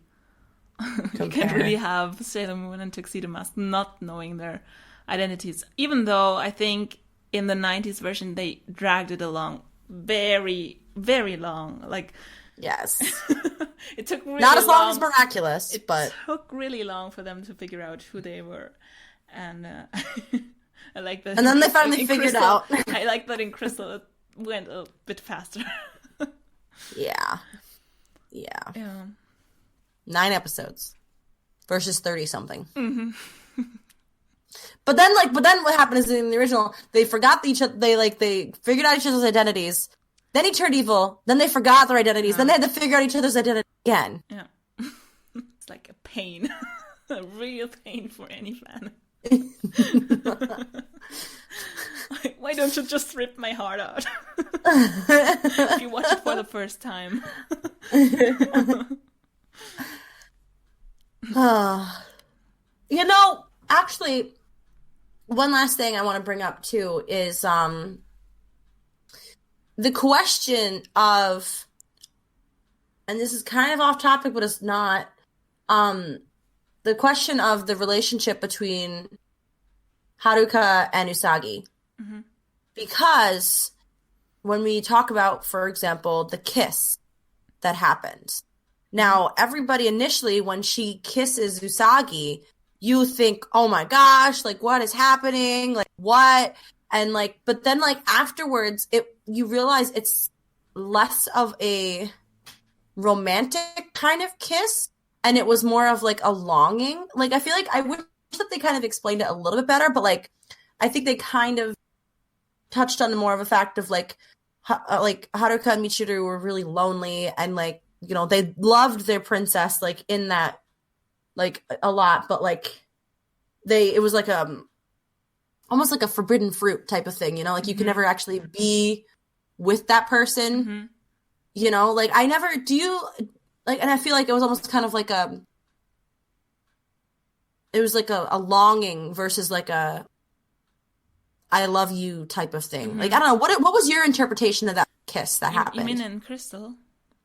B: have Sailor Moon and Tuxedo Mask not knowing their identities. Even though I think in the 90s version they dragged it along very, very long. Like,
A: yes.
B: It took really
A: not as long as Miraculous, but
B: it took really long for them to figure out who they were. And I like that.
A: And then they finally figured out.
B: I like that in Crystal it went a bit faster.
A: Yeah. 9 episodes versus 30 something.
B: Mm-hmm.
A: But then what happened is in the original, they forgot each other. They figured out each other's identities. Then he turned evil. Then they forgot their identities. Then they had to figure out each other's identity again.
B: Yeah. It's like a pain. A real pain for any fan. Why don't you just rip my heart out? If you watch it for the first time.
A: Actually, one last thing I want to bring up too is the question of, and this is kind of off topic, but it's not, the question of the relationship between Haruka and Usagi.
B: Mm-hmm.
A: Because when we talk about, for example, the kiss that happened. Now, everybody initially, when she kisses Usagi, you think, oh my gosh, like, what is happening? Like, what? And like, but then like afterwards, you realize it's less of a romantic kind of kiss. And it was more of like a longing. Like, I feel like I wish that they kind of explained it a little bit better, but like, I think they kind of touched on more of a fact of like Haruka and Michiru were really lonely and like, you know, they loved their princess like in that like a lot, but like it was like almost like a forbidden fruit type of thing, you know, like you can never actually be with that person,
B: Mm-hmm.
A: you know, like I never like, and I feel like it was almost kind of like it was like a longing versus like a I love you type of thing. Mm-hmm. Like, I don't know, what was your interpretation of that kiss that happened?
B: You mean in Crystal?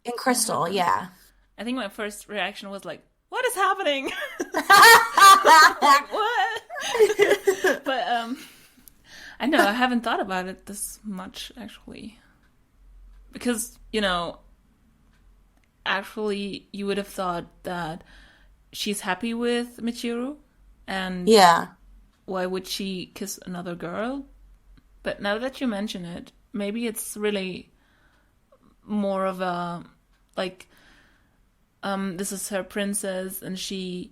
A: In Crystal, yeah.
B: I think my first reaction was like, what is happening? Like, what? But I know, I haven't thought about it this much, actually. Because, you know, actually, you would have thought that she's happy with Michiru. And
A: yeah.
B: Why would she kiss another girl? But now that you mention it, maybe it's really more of a, like, this is her princess and she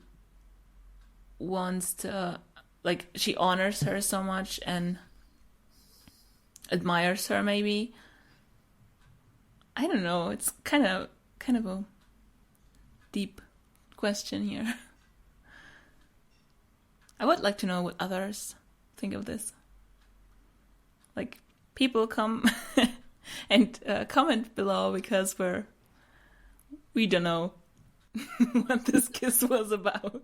B: wants to, like, she honors her so much and admires her, maybe. I don't know, it's kind of a deep question here. I would like to know what others think of this. Like, people come and comment below because we don't know what this kiss was about.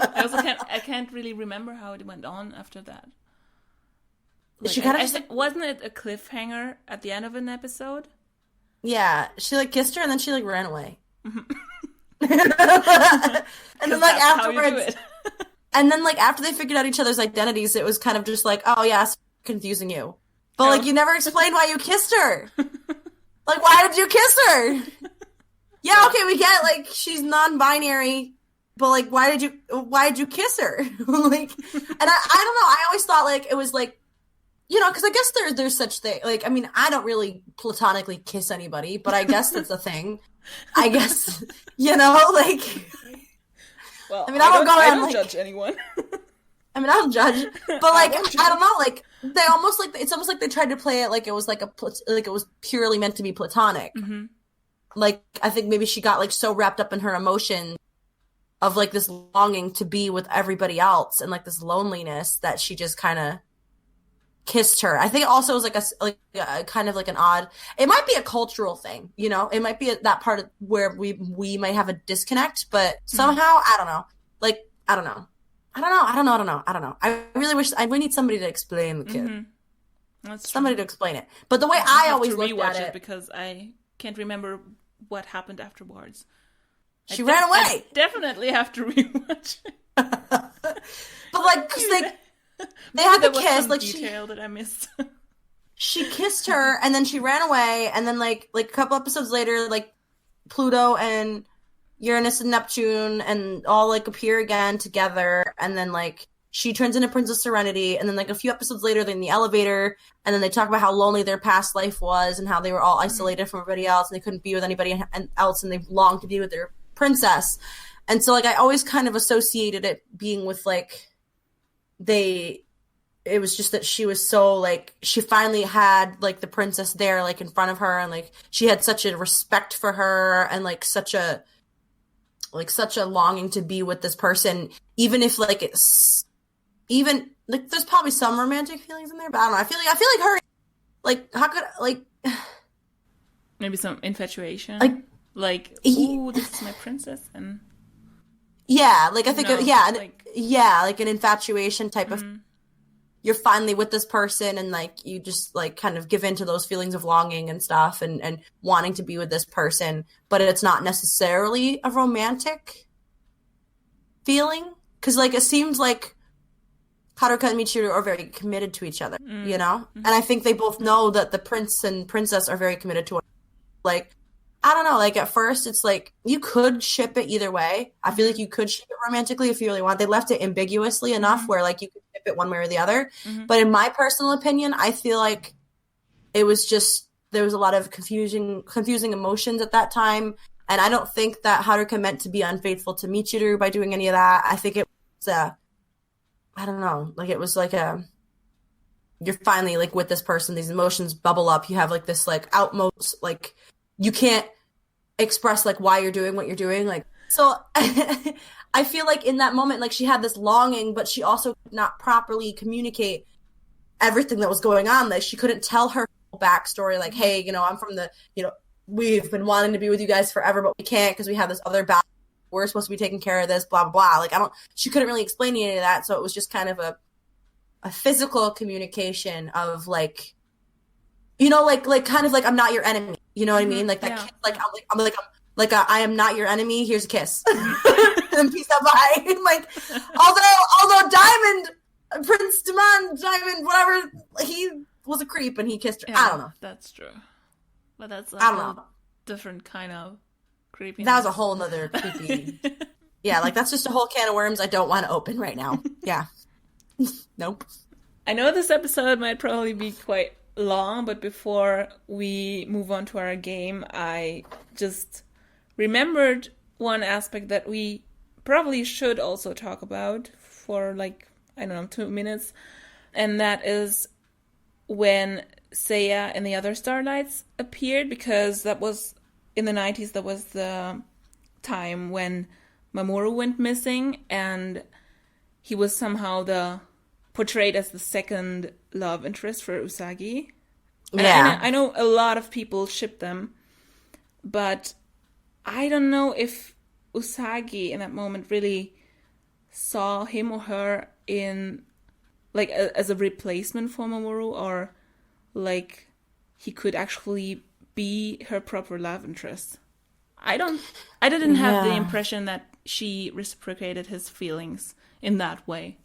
B: I can't really remember how it went on after that. Like, wasn't it a cliffhanger at the end of an episode?
A: Yeah, she like kissed her and then she like ran away.
B: Mm-hmm.
A: And then like afterwards. And then, like, after they figured out each other's identities, it was kind of just like, oh, yeah, it's confusing you. But, like, you never explained why you kissed her. Like, why did you kiss her? Yeah, okay, we get, like, she's non-binary, but, like, why did you kiss her? Like, and I don't know, I always thought, like, it was, like, you know, because I guess there's such thing. Like, I mean, I don't really platonically kiss anybody, but I guess that's a thing. I guess, you know, like...
B: Well,
A: I mean, I don't
B: like, judge anyone.
A: I mean, I don't judge, but like, I don't know, like they almost like it's almost like they tried to play it like it was like it was purely meant to be platonic.
B: Mm-hmm.
A: Like I think maybe she got like so wrapped up in her emotion of like this longing to be with everybody else and like this loneliness that she just kind of kissed her. I think it also was like a kind of like an odd, it might be a cultural thing, you know, it might be that part of where we might have a disconnect, but somehow, I don't know. Like, I don't know. I really wish we need somebody to explain the kid.
B: That's
A: somebody
B: true.
A: to explain it. But the way I
B: have
A: always
B: to
A: looked
B: rewatch
A: at it,
B: because I can't remember what happened afterwards.
A: she ran away.
B: I definitely have to rewatch it.
A: But like, 'cause they had the
B: There was
A: kiss,
B: some
A: like
B: detail that I missed.
A: she kissed her, and then she ran away, and then like a couple episodes later, like Pluto and Uranus and Neptune and all like appear again together, and then like she turns into Princess Serenity, and then like a few episodes later they're in the elevator, and then they talk about how lonely their past life was and how they were all isolated from everybody else and they couldn't be with anybody else and they longed to be with their princess. And so like I always kind of associated it being with like it was just that she was so like she finally had like the princess there like in front of her, and like she had such a respect for her and like such a longing to be with this person, even if like it's even like there's probably some romantic feelings in there, but I don't know. I feel like her like how could like
B: Maybe some infatuation.
A: Like
B: ooh, this is my princess, and
A: yeah, like I think like an infatuation type of you're finally with this person and like you just like kind of give in to those feelings of longing and stuff and wanting to be with this person, but it's not necessarily a romantic feeling, because like it seems like Haruka and Michiru are very committed to each other, you know? And I think they both know that the prince and princess are very committed to one. Like, I don't know, like at first it's like you could ship it either way. I feel like you could ship it romantically if you really want. They left it ambiguously enough where like you could ship it one way or the other. But in my personal opinion, I feel like it was just there was a lot of confusing emotions at that time. And I don't think that Haruka meant to be unfaithful to Michiru by doing any of that. I think it was I don't know, like it was like you're finally like with this person, these emotions bubble up. You have like this like outmost like you can't express like why you're doing what you're doing. Like, so I feel like in that moment, like she had this longing, but she also could not properly communicate everything that was going on. Like she couldn't tell her backstory. Like, hey, you know, I'm from the, you know, we've been wanting to be with you guys forever, but we can't because we have this other battle. We're supposed to be taking care of this, blah, blah, blah. Like she couldn't really explain any of that. So it was just kind of a physical communication of like, you know, like kind of like I'm not your enemy. You know what I mean? Like that. Yeah. I am not your enemy. Here's a kiss. And peace out, bye. Like, although Prince Diamond, whatever, he was a creep and he kissed her.
B: Yeah,
A: I don't know.
B: That's true, but that's
A: I don't know.
B: Different kind of creepiness.
A: That was a whole nother creepy. Yeah, like that's just a whole can of worms I don't want to open right now. Yeah. Nope.
B: I know this episode might probably be quite long, but before we move on to our game, I just remembered one aspect that we probably should also talk about for like, I don't know, 2 minutes, and that is when Seiya and the other Starlights appeared, because that was in the 90s, that was the time when Mamoru went missing, and he was somehow portrayed as the second love interest for Usagi.
A: Yeah.
B: I know a lot of people ship them, but I don't know if Usagi in that moment really saw him or her in like as a replacement for Mamoru, or like he could actually be her proper love interest. I didn't have the impression that she reciprocated his feelings in that way.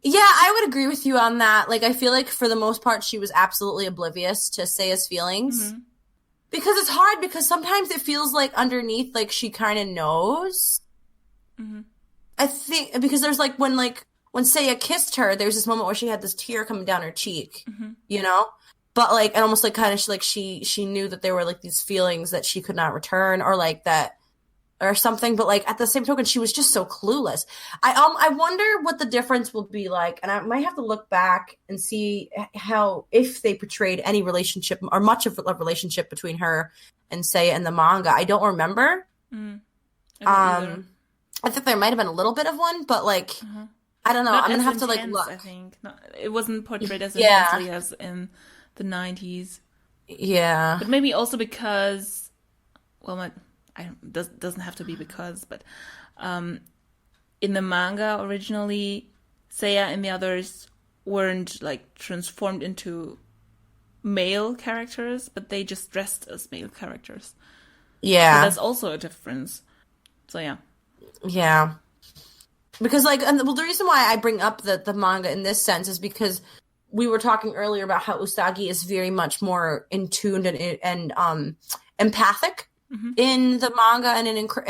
A: Yeah, I would agree with you on that. Like, I feel like for the most part, she was absolutely oblivious to Seiya's feelings. Mm-hmm. Because it's hard, because sometimes it feels like underneath, like, she kind of knows. Mm-hmm. I think, because there's like, when Seiya kissed her, there's this moment where she had this tear coming down her cheek, you know? But, like, and almost like kind of, like, she knew that there were, like, these feelings that she could not return, or, like, that, or something, but like at the same token, she was just so clueless. I wonder what the difference will be like, and I might have to look back and see how, if they portrayed any relationship or much of a relationship between her and Seiya in the manga. I don't remember. I think there might have been a little bit of one, but like I don't know.
B: Not
A: I'm gonna
B: as
A: have to like
B: intense, I
A: look.
B: think. Not, it wasn't portrayed as
A: Yeah,
B: intensely as in the 90s.
A: yeah,
B: But maybe also because, well, doesn't have to be because, but um, in the manga originally, Seiya and the others weren't like transformed into male characters, but they just dressed as male characters. So
A: yeah,
B: that's also a difference. So yeah.
A: yeah. Because like, and well, the reason why I bring up the manga in this sense is because we were talking earlier about how Usagi is very much more in tuned and empathic in the manga and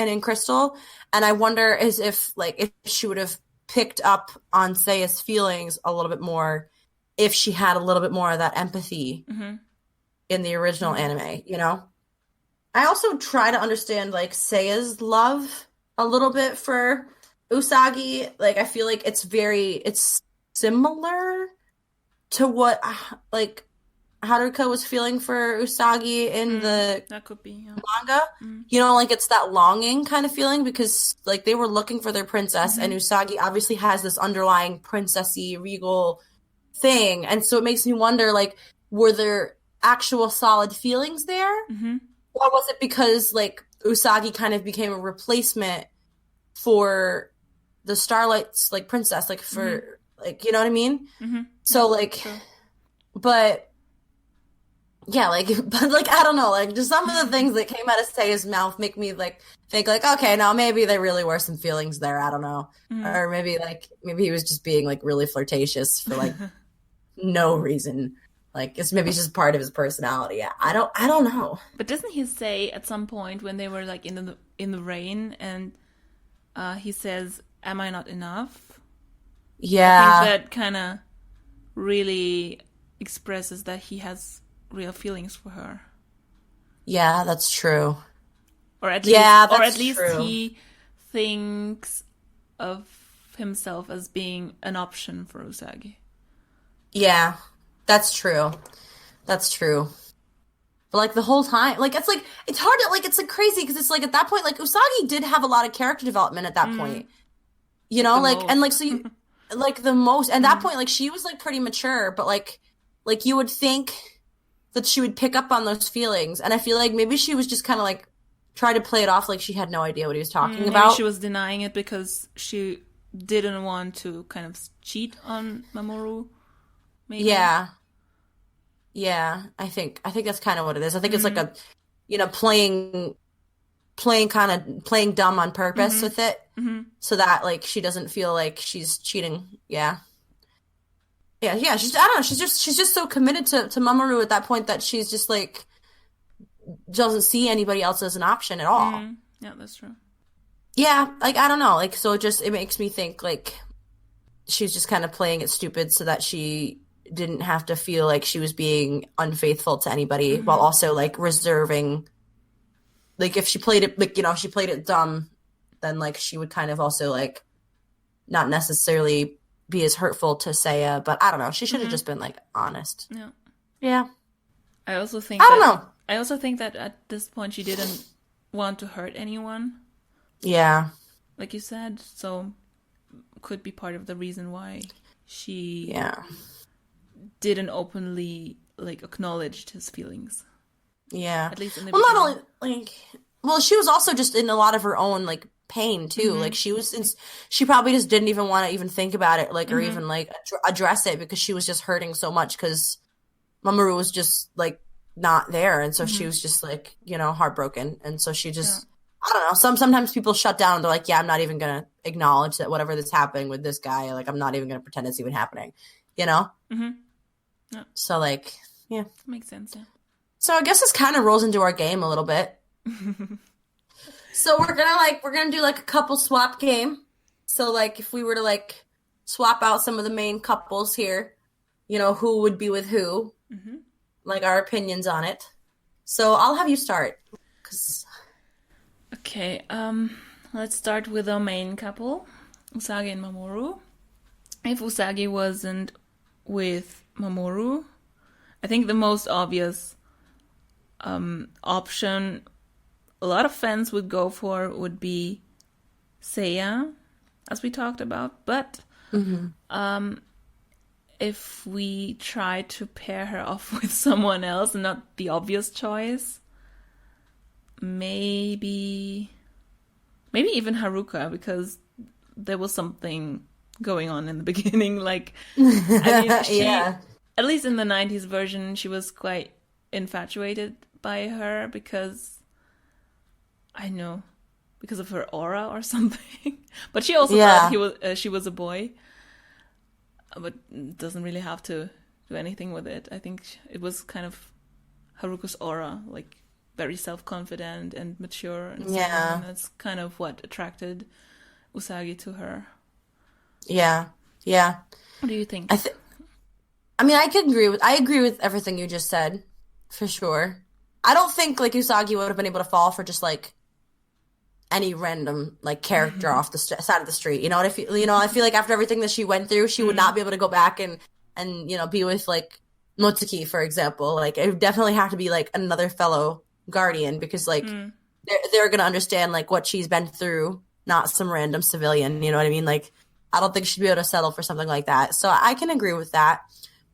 A: in Crystal, and I wonder as if like if she would have picked up on Seiya's feelings a little bit more if she had a little bit more of that empathy in the original anime, you know? I also try to understand like Seiya's love a little bit for Usagi. Like I feel like it's similar to what like Haruka was feeling for Usagi in the
B: That could be, yeah.
A: manga. You know, like it's that longing kind of feeling because like they were looking for their princess and Usagi obviously has this underlying princessy regal thing. And so it makes me wonder like were there actual solid feelings there? Or was it because like Usagi kind of became a replacement for the Starlight's like princess, like for like you know what I mean? So like,
B: True.
A: but yeah, like but like I don't know, like just some of the things that came out of Seiya's mouth make me like think like okay, now maybe there really were some feelings there. I don't know, or maybe he was just being like really flirtatious for like no reason. Like it's maybe just part of his personality. I don't know.
B: But doesn't he say at some point when they were like in the rain and he says, "Am I not enough?" I
A: Yeah.
B: think that kind of really expresses that he has real feelings for her,
A: Yeah, that's true.
B: or
A: Yeah,
B: or at
A: that's
B: least
A: true.
B: he thinks of himself as being an option for Usagi.
A: Yeah, that's true. That's true. But like the whole time, like it's hard to like it's like crazy because it's like at that point, like Usagi did have a lot of character development at that point. You
B: Like
A: know,
B: the
A: like and like
B: most.
A: so you like the most at that point, like she was like pretty mature, but like you would think that she would pick up on those feelings. And I feel like maybe she was just kind of like try to play it off like she had no idea what he was talking
B: Maybe she
A: about.
B: was denying it because she didn't want to kind of cheat on Mamoru. Maybe.
A: Yeah. Yeah, I think that's kind of what it is. I think it's like a you know playing kind of playing dumb on purpose with it so that like she doesn't feel like she's cheating. Yeah. Yeah, she's I don't know, she's just so committed to Mamoru at that point that she's just like doesn't see anybody else as an option at all.
B: Yeah, that's true.
A: Yeah, like I don't know, like so it makes me think like she's just kind of playing it stupid so that she didn't have to feel like she was being unfaithful to anybody while also like reserving like if she played it like you know if she played it dumb then like she would kind of also like not necessarily be as hurtful to Seiya but I don't know she should have just been like honest.
B: Yeah.
A: Yeah.
B: I also think
A: I don't
B: that
A: know.
B: I also think that at this point she didn't want to hurt anyone,
A: Yeah.
B: like you said, so could be part of the reason why she
A: Yeah.
B: didn't openly like acknowledge his feelings.
A: Yeah.
B: At least in the
A: Well, not
B: beginning.
A: only like well, she was also just in a lot of her own like pain too. Like she probably just didn't even want to even think about it like or even like address it because she was just hurting so much cuz Mamoru was just like not there and so she was just like, you know, heartbroken and so she just I don't know. Sometimes people shut down and they're like, yeah, I'm not even going to acknowledge that whatever that's happening with this guy, like I'm not even going to pretend it's even happening, you know?
B: Yeah,
A: So like, yeah.
B: that makes sense, yeah.
A: So I guess this kind of rolls into our game a little bit. So we're gonna do like a couple swap game. So like if we were to like swap out some of the main couples here, you know, who would be with who, like our opinions on it. So I'll have you start. 'Cause
B: Okay, let's start with our main couple, Usagi and Mamoru. If Usagi wasn't with Mamoru, I think the most obvious option a lot of fans would go for would be Seiya, as we talked about. But
A: Hmm.
B: if we try to pair her off with someone else, and not the obvious choice, maybe even Haruka, because there was something going on in the beginning. Like, I mean, she,
A: Yeah.
B: at least in the 90s version, she was quite infatuated by her because, I know, because of her aura or something. But she also thought
A: Yeah.
B: she was a boy, but doesn't really have to do anything with it. I think it was kind of Haruka's aura, like very self-confident and mature and so on,
A: Yeah.
B: and that's kind of what attracted Usagi to her.
A: Yeah. Yeah.
B: What do you think?
A: I th I mean, I agree with everything you just said, for sure. I don't think like Usagi would have been able to fall for just like any random like character off the side of the street. You know what I feel? You know, I feel like after everything that she went through, she would not
B: Mm,
A: be able to go back and be with like Motsuki, for example. Like it would definitely have to be like another fellow guardian because like
B: mm,
A: they're gonna understand like what she's been through, not some random civilian. You know what I mean? Like I don't think she'd be able to settle for something like that. So I can agree with that.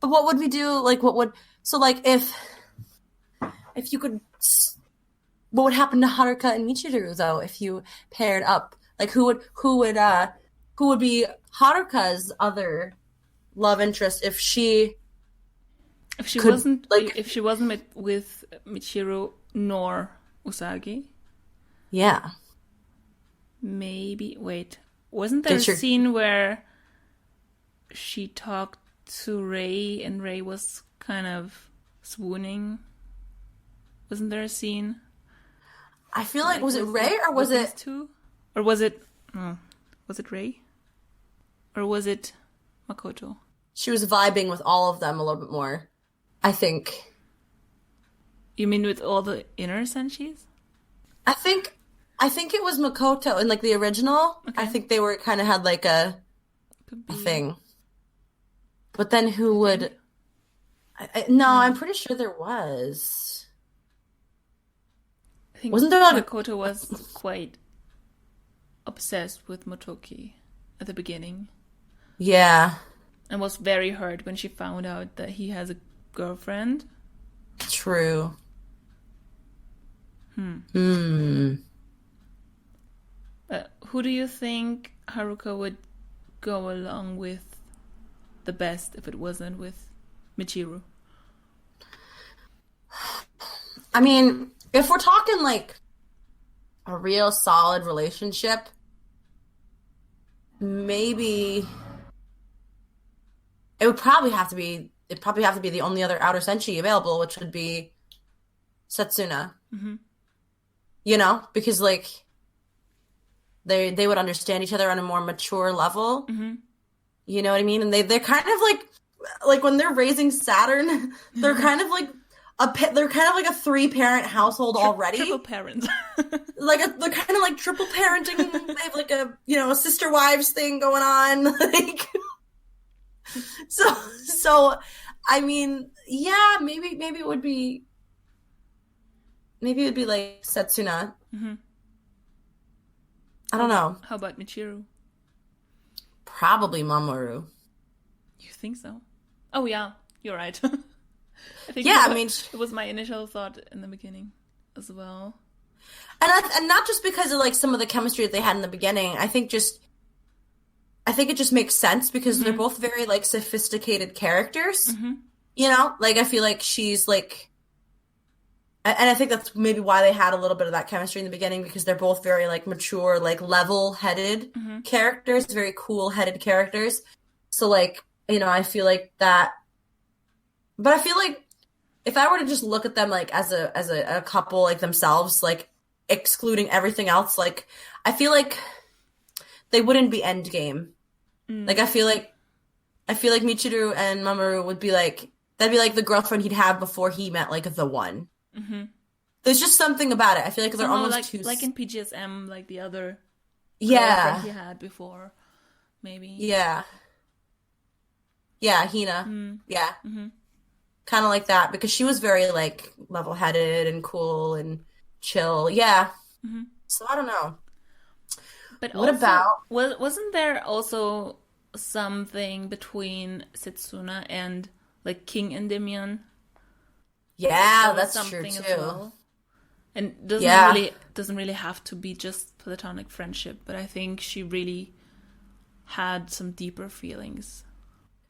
A: But what would we do? Like what would so like if you could what would happen to Haruka and Michiru though if you paired up? Like who would be Haruka's other love interest if she could like
B: if she wasn't with Michiru nor Usagi,
A: yeah.
B: maybe wait, wasn't there a
A: Get your
B: scene where she talked to Ray and Ray was kind of swooning? Wasn't there a scene
A: I feel like
B: like
A: was it Ray or was
B: with these
A: it
B: two? Or was it was it Ray? Or was it Makoto?
A: she was vibing with all of them a little bit more? I think.
B: You mean with all the inner senshis?
A: I think I think it was Makoto in like the original. I
B: Okay.
A: think they were kind of had like
B: Could
A: a
B: be.
A: thing. But then who
B: You think?
A: would no, I'm
B: Hmm.
A: pretty sure there was.
B: I think
A: Wasn't there like
B: Makoto was quite obsessed with Motoki at the beginning
A: yeah,
B: and was very hurt when she found out that he has a girlfriend.
A: true.
B: Hmm.
A: Hmm.
B: Who do you think Haruka would go along with the best if it wasn't with Michiru?
A: I mean, if we're talking like a real solid relationship, maybe it'd probably have to be the only other outer senshi available, which would be Setsuna.
B: Hmm.
A: You know, because like they would understand each other on a more mature level.
B: Hmm.
A: You know what I mean? And they're kind of like when they're raising Saturn, they're kind of like they're kind of like a three-parent household
B: Triple
A: already.
B: parent.
A: They're kind of like triple parenting. They have like a sister wives thing going on. Like so I mean, yeah, maybe maybe it would be like Setsuna.
B: Hmm.
A: I don't know.
B: How about Michiru?
A: Probably Mamoru.
B: You think so? Oh yeah, you're right. I think
A: Yeah, I mean,
B: it was my initial thought in the beginning as well.
A: and not just because of like some of the chemistry that they had in the beginning. I think it just makes sense because they're
B: Hmm.
A: both very like sophisticated characters.
B: Hmm.
A: You know, like I feel like she's like, and I think that's maybe why they had a little bit of that chemistry in the beginning because they're both very like mature, like level-headed
B: Hmm.
A: characters, very cool-headed characters. So like, I feel like that, but I feel like if I were to just look at them like as a couple like themselves, like excluding everything else, like I feel like they wouldn't be endgame.
B: Mm.
A: Like I feel like Michiru and Mamoru would be like that'd be like the girlfriend he'd have before he met like the one.
B: Hmm.
A: There's just something about it. I feel like they're
B: Somehow
A: almost too
B: like in PGSM, like the other girlfriend
A: yeah.
B: he had before, maybe.
A: Yeah. Yeah, Hina.
B: Mm.
A: Yeah.
B: Hmm.
A: Kind of like that because she was very like level-headed and cool and chill. Yeah.
B: Hmm.
A: So I don't know.
B: But
A: What
B: also,
A: about
B: wasn't there also something between Setsuna and like King Endymion?
A: yeah,
B: That was
A: that's true
B: something as
A: too.
B: well. And
A: Yeah.
B: doesn't really have to be just platonic friendship, but I think she really had some deeper feelings.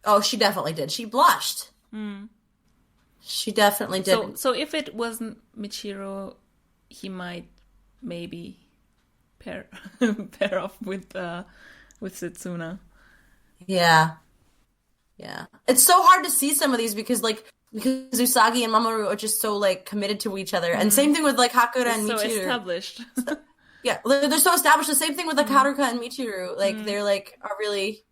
A: Oh, she definitely did. She blushed. She definitely
B: So
A: did.
B: so if it wasn't Michiro, he might maybe pair pair off with Setsuna.
A: Yeah. Yeah. It's so hard to see some of these because Usagi and Mamoru are just so like committed to each other. And same thing with like Hakura
B: They're
A: and
B: so
A: Michiru.
B: established.
A: Yeah, they're so established. The same thing with like
B: Mm,
A: Haruka and Michiru. Like
B: mm,
A: they're like a really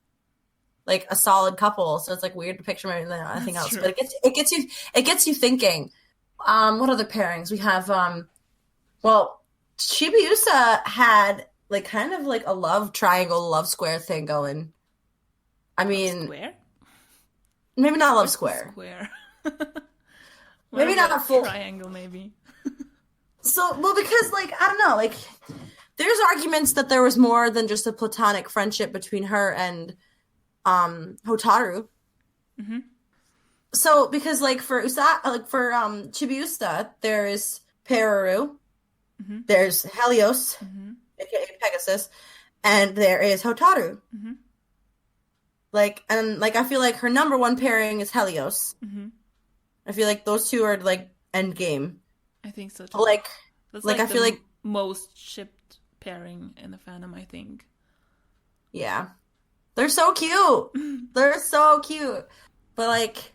A: like a solid couple. So it's like weird to picture them than anything
B: that's
A: else.
B: true.
A: But it gets you thinking. What other pairings? We have well, Chibiusa had like kind of like a love triangle, love square thing going. I
B: Love
A: mean,
B: square?
A: maybe not love
B: Where's the
A: square.
B: square? More
A: Maybe
B: of a
A: not full.
B: triangle, maybe.
A: So, well, because like I don't know, like there's arguments that there was more than just a platonic friendship between her and Hotaru.
B: Hmm.
A: So, because like for Chibiusa, there is Peru,
B: Hmm.
A: there's Helios,
B: Hmm.
A: aka Pegasus, and there is Hotaru.
B: Hmm.
A: Like, and like I feel like her number one pairing is Helios.
B: Hmm.
A: I feel like those two are like end game.
B: I think so too.
A: Like,
B: That's
A: like
B: like
A: I
B: the
A: feel like
B: most shipped pairing in the fandom, I think.
A: yeah, they're so cute. They're so cute. But like,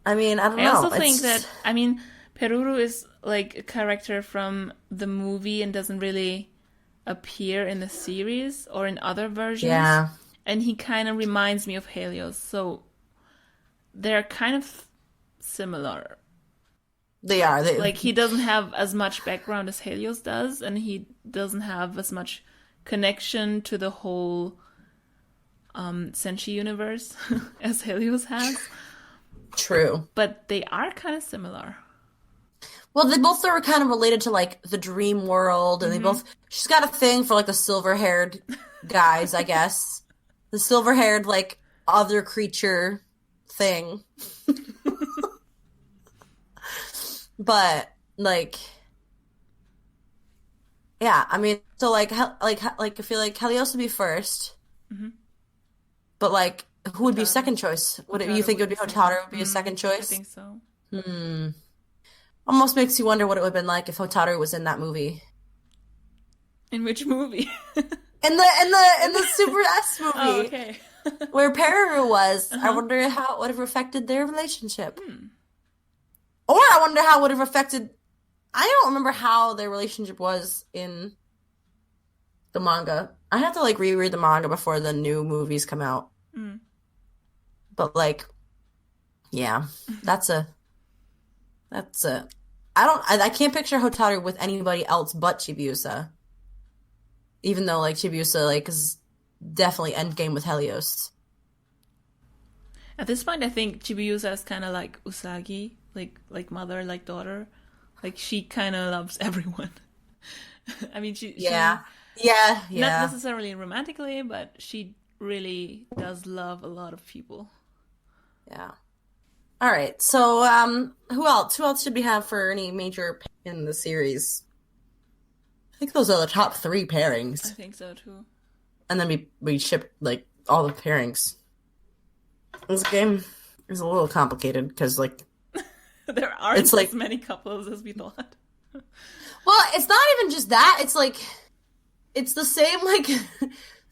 A: I mean, I don't
B: I
A: know.
B: also think that, I mean, Peruru is like a character from the movie and doesn't really appear in the series or in other versions.
A: Yeah,
B: And he kind of reminds me of Helios. So they're kind of similar.
A: they are.
B: Like he doesn't have as much background as Helios does, and he doesn't have as much connection to the whole Senshi universe as Helios has.
A: True.
B: But they are kind of similar.
A: Well, they both are kind of related to like the dream world, and they
B: Hmm.
A: both. She's got a thing for like the silver-haired guys, I guess. The silver-haired like other creature thing. But like, yeah, I mean, so like I feel like Helios would be first,
B: Hmm.
A: but like, who would be
B: Hotaru.
A: second choice? Would it, you
B: Hotaru
A: think it
B: would
A: would
B: be
A: be Hotaru would
B: second.
A: be a second
B: I
A: choice?
B: think so.
A: Hmm. Almost makes you wonder what it would have been like if Hotaru was in that movie.
B: In which movie?
A: In the Super S
B: Oh,
A: movie
B: okay.
A: where Peru was, I
B: Uh-huh.
A: wonder how it would have affected their relationship.
B: Hmm.
A: Or I wonder how it would have affected. I don't remember how their relationship was in the manga. I have to like reread the manga before the new movies come out.
B: Mm.
A: But like, yeah, that's a that's a. I can't picture Hotaru with anybody else but Chibiusa. Even though like Chibiusa like is definitely endgame with Helios.
B: At this point, I think Chibiusa is kind of like Usagi, like mother, like daughter. Like she kind of loves everyone. I mean,
A: Yeah.
B: she
A: Yeah,
B: not
A: yeah.
B: necessarily romantically, but she really does love a lot of people.
A: Yeah. All right. So, who else? Who else should we have for any major in the series? I think those are the top three
B: I
A: pairings,
B: think so too.
A: and then we ship like all the pairings. This game is a little complicated because like
B: There aren't
A: it's like
B: as many couples as we thought.
A: well, it's not even just that. It's like it's the same like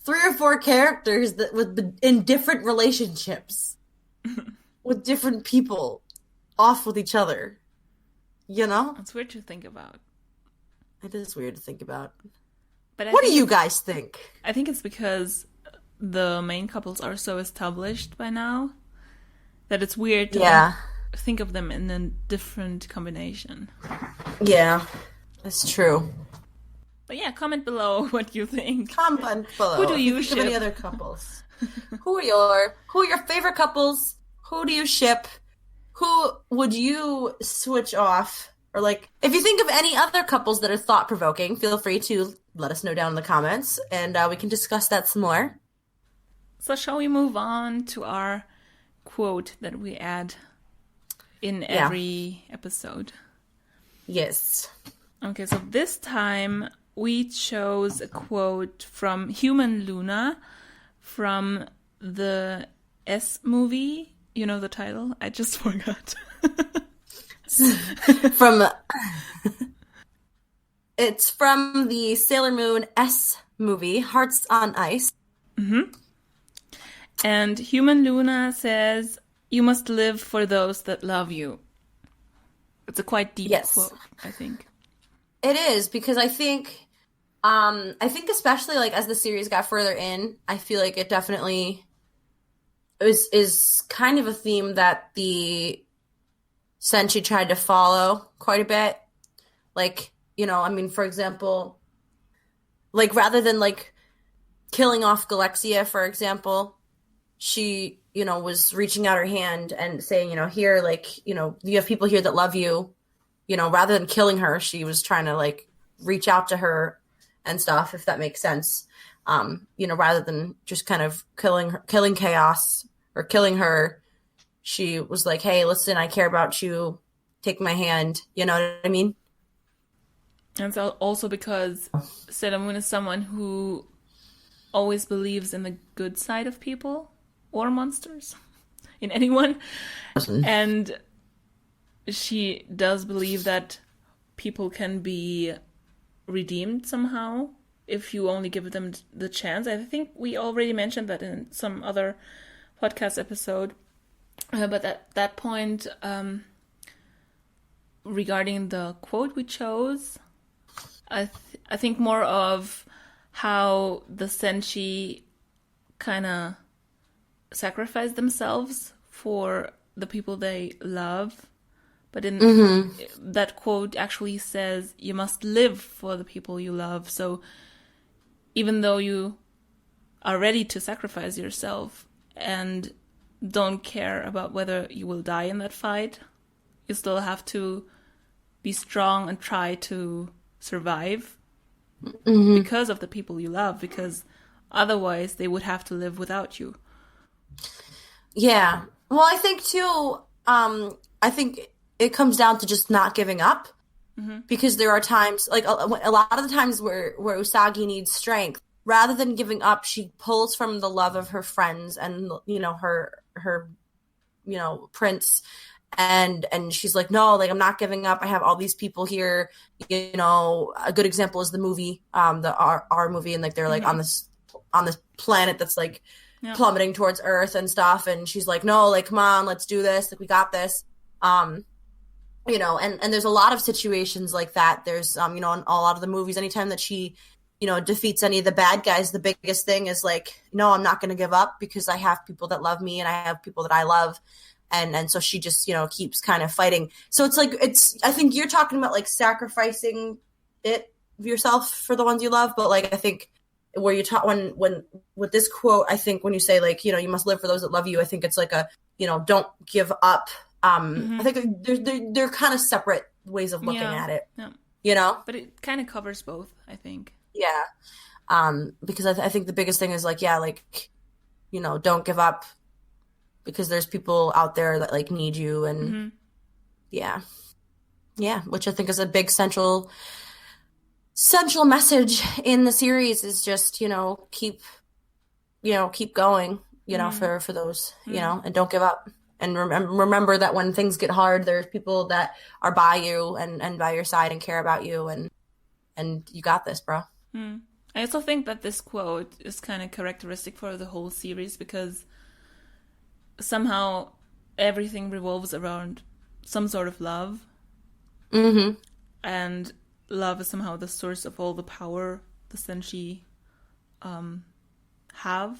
A: three or four characters that with in different relationships with different people off with each other. You know,
B: It's weird to think about.
A: it is weird to think about.
B: But
A: What do you guys think?
B: I think it's because the main couples are so established by now that it's weird to
A: Yeah.
B: think of them in a different combination.
A: Yeah, that's true.
B: But yeah, comment below what you think.
A: Comment below.
B: Who do
A: if
B: you
A: think of any
B: ship?
A: other couples? Who are your favorite couples? Who do you ship? Who would you switch off Or like, if you think of any other couples that are thought-provoking, feel free to let us know down in the comments, and we can discuss that some more.
B: So, shall we move on to our quote that we add in
A: Yeah.
B: every episode?
A: Yes.
B: Okay, so this time we chose a quote from Human Luna from the S movie. You know the title? I just forgot.
A: From It's from the Sailor Moon S movie, Hearts on Ice.
B: And Human Luna says, "You must live for those that love you." It's a quite deep
A: Yes.
B: quote, I think.
A: It is because I think especially like as the series got further in, I feel like it definitely is kind of a theme that the Senshi tried to follow quite a bit. Like, I mean, for example, like rather than like killing off Galexia, for example, she, was reaching out her hand and saying, here, like, you have people here that love you, rather than killing her, she was trying to like reach out to her and stuff, if that makes sense. Rather than just kind of killing Chaos or killing her, she was like, hey, listen, I care about you. Take my hand. You know what I mean?
B: And so also because Sailor Moon is someone who always believes in the good side of people or monsters, in anyone. And she does believe that people can be redeemed somehow if you only give them the chance. I think we already mentioned that in some other podcast episode. But at that point, regarding the quote we chose, I think more of how the Senshi kind of sacrifice themselves for the people they love. But in that quote actually says, you must live for the people you love. So even though you are ready to sacrifice yourself and don't care about whether you will die in that fight, you still have to be strong and try to survive because of the people you love, because otherwise they would have to live without you.
A: Yeah. Well, I think too, I think it comes down to just not giving up, because there are times, like a lot of the times where Usagi needs strength, rather than giving up, she pulls from the love of her friends and, her prince, and she's like, no, like, I'm not giving up. I have all these people here. A good example is the movie, the R movie, and like they're like on this planet that's like plummeting towards Earth and stuff, and she's like, no, like, come on, let's do this, like, we got this. And there's a lot of situations like that. There's in a lot of the movies, anytime that she defeats any of the bad guys, the biggest thing is like, no, I'm not going to give up, because I have people that love me and I have people that I love. And so she just, keeps kind of fighting. So it's like, I think you're talking about like sacrificing yourself for the ones you love. But like, I think where you talk, when with this quote, I think when you say like, you must live for those that love you, I think it's like a, don't give up. I think they're kind of separate ways of looking at it,
B: But it kind of covers both, I think.
A: Yeah. Because I think the biggest thing is like, don't give up, because there's people out there that like need you, and yeah, which I think is a big central message in the series, is just keep going, for those, and don't give up, and remember that when things get hard, there's people that are by you and by your side and care about you, and you got this, bro.
B: I also think that this quote is kind of characteristic for the whole series, because somehow everything revolves around some sort of love. And love is somehow the source of all the power the Senshi have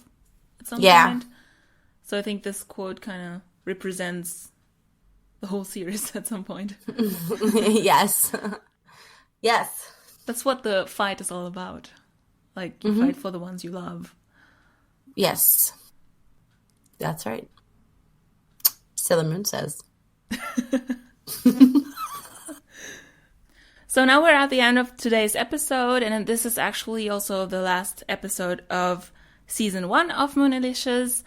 B: at some point. So I think this quote kind of represents the whole series at some point.
A: Yes. Yes.
B: That's what the fight is all about. Like, you fight for the ones you love.
A: Yes. That's right. Sailor Moon says.
B: So now we're at the end of today's episode, and this is actually also the last episode of Season 1 of Moonelicious.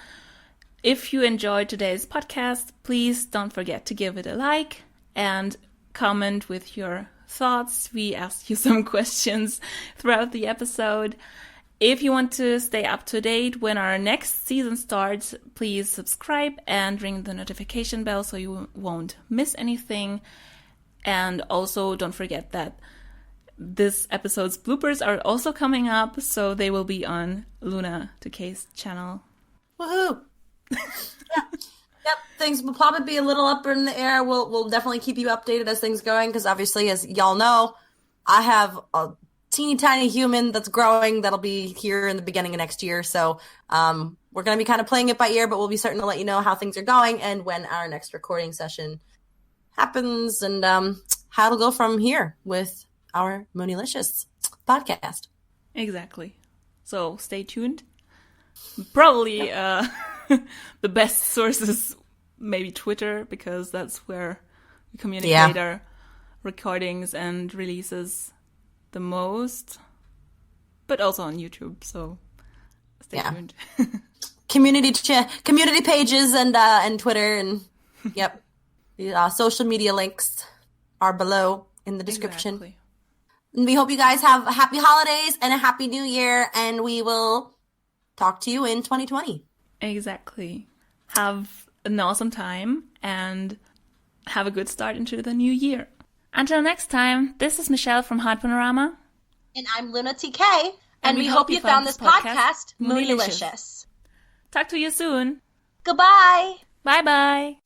B: If you enjoyed today's podcast, please don't forget to give it a like and comment with your thoughts. We asked you some questions throughout the episode. If you want to stay up to date when our next season starts, please subscribe and ring the notification bell so you won't miss anything. And also don't forget that this episode's bloopers are also coming up, so they will be on Luna 2K's channel.
A: Woohoo! Yep, things will probably be a little up in the air. We'll definitely keep you updated as things going, because obviously, as y'all know, I have a teeny tiny human that's growing that'll be here in the beginning of next year. So we're going to be kind of playing it by ear, but we'll be certain to let you know how things are going and when our next recording session happens, and how it'll go from here with our Moonelicious podcast.
B: Exactly. So stay tuned. Probably the best sources, maybe Twitter, because that's where we communicate our recordings and releases the most, but also on YouTube. So stay tuned.
A: community pages and Twitter and yep. The social media links are below in the description.
B: Exactly.
A: And we hope you guys have happy holidays and a happy new year, and we will talk to you in 2020.
B: Exactly. Have an awesome time and have a good start into the new year. Until next time, this is Michelle from Hot Panorama.
A: And I'm Luna TK. And we hope you found this podcast Moonelicious.
B: Talk to you soon.
A: Goodbye.
B: Bye-bye.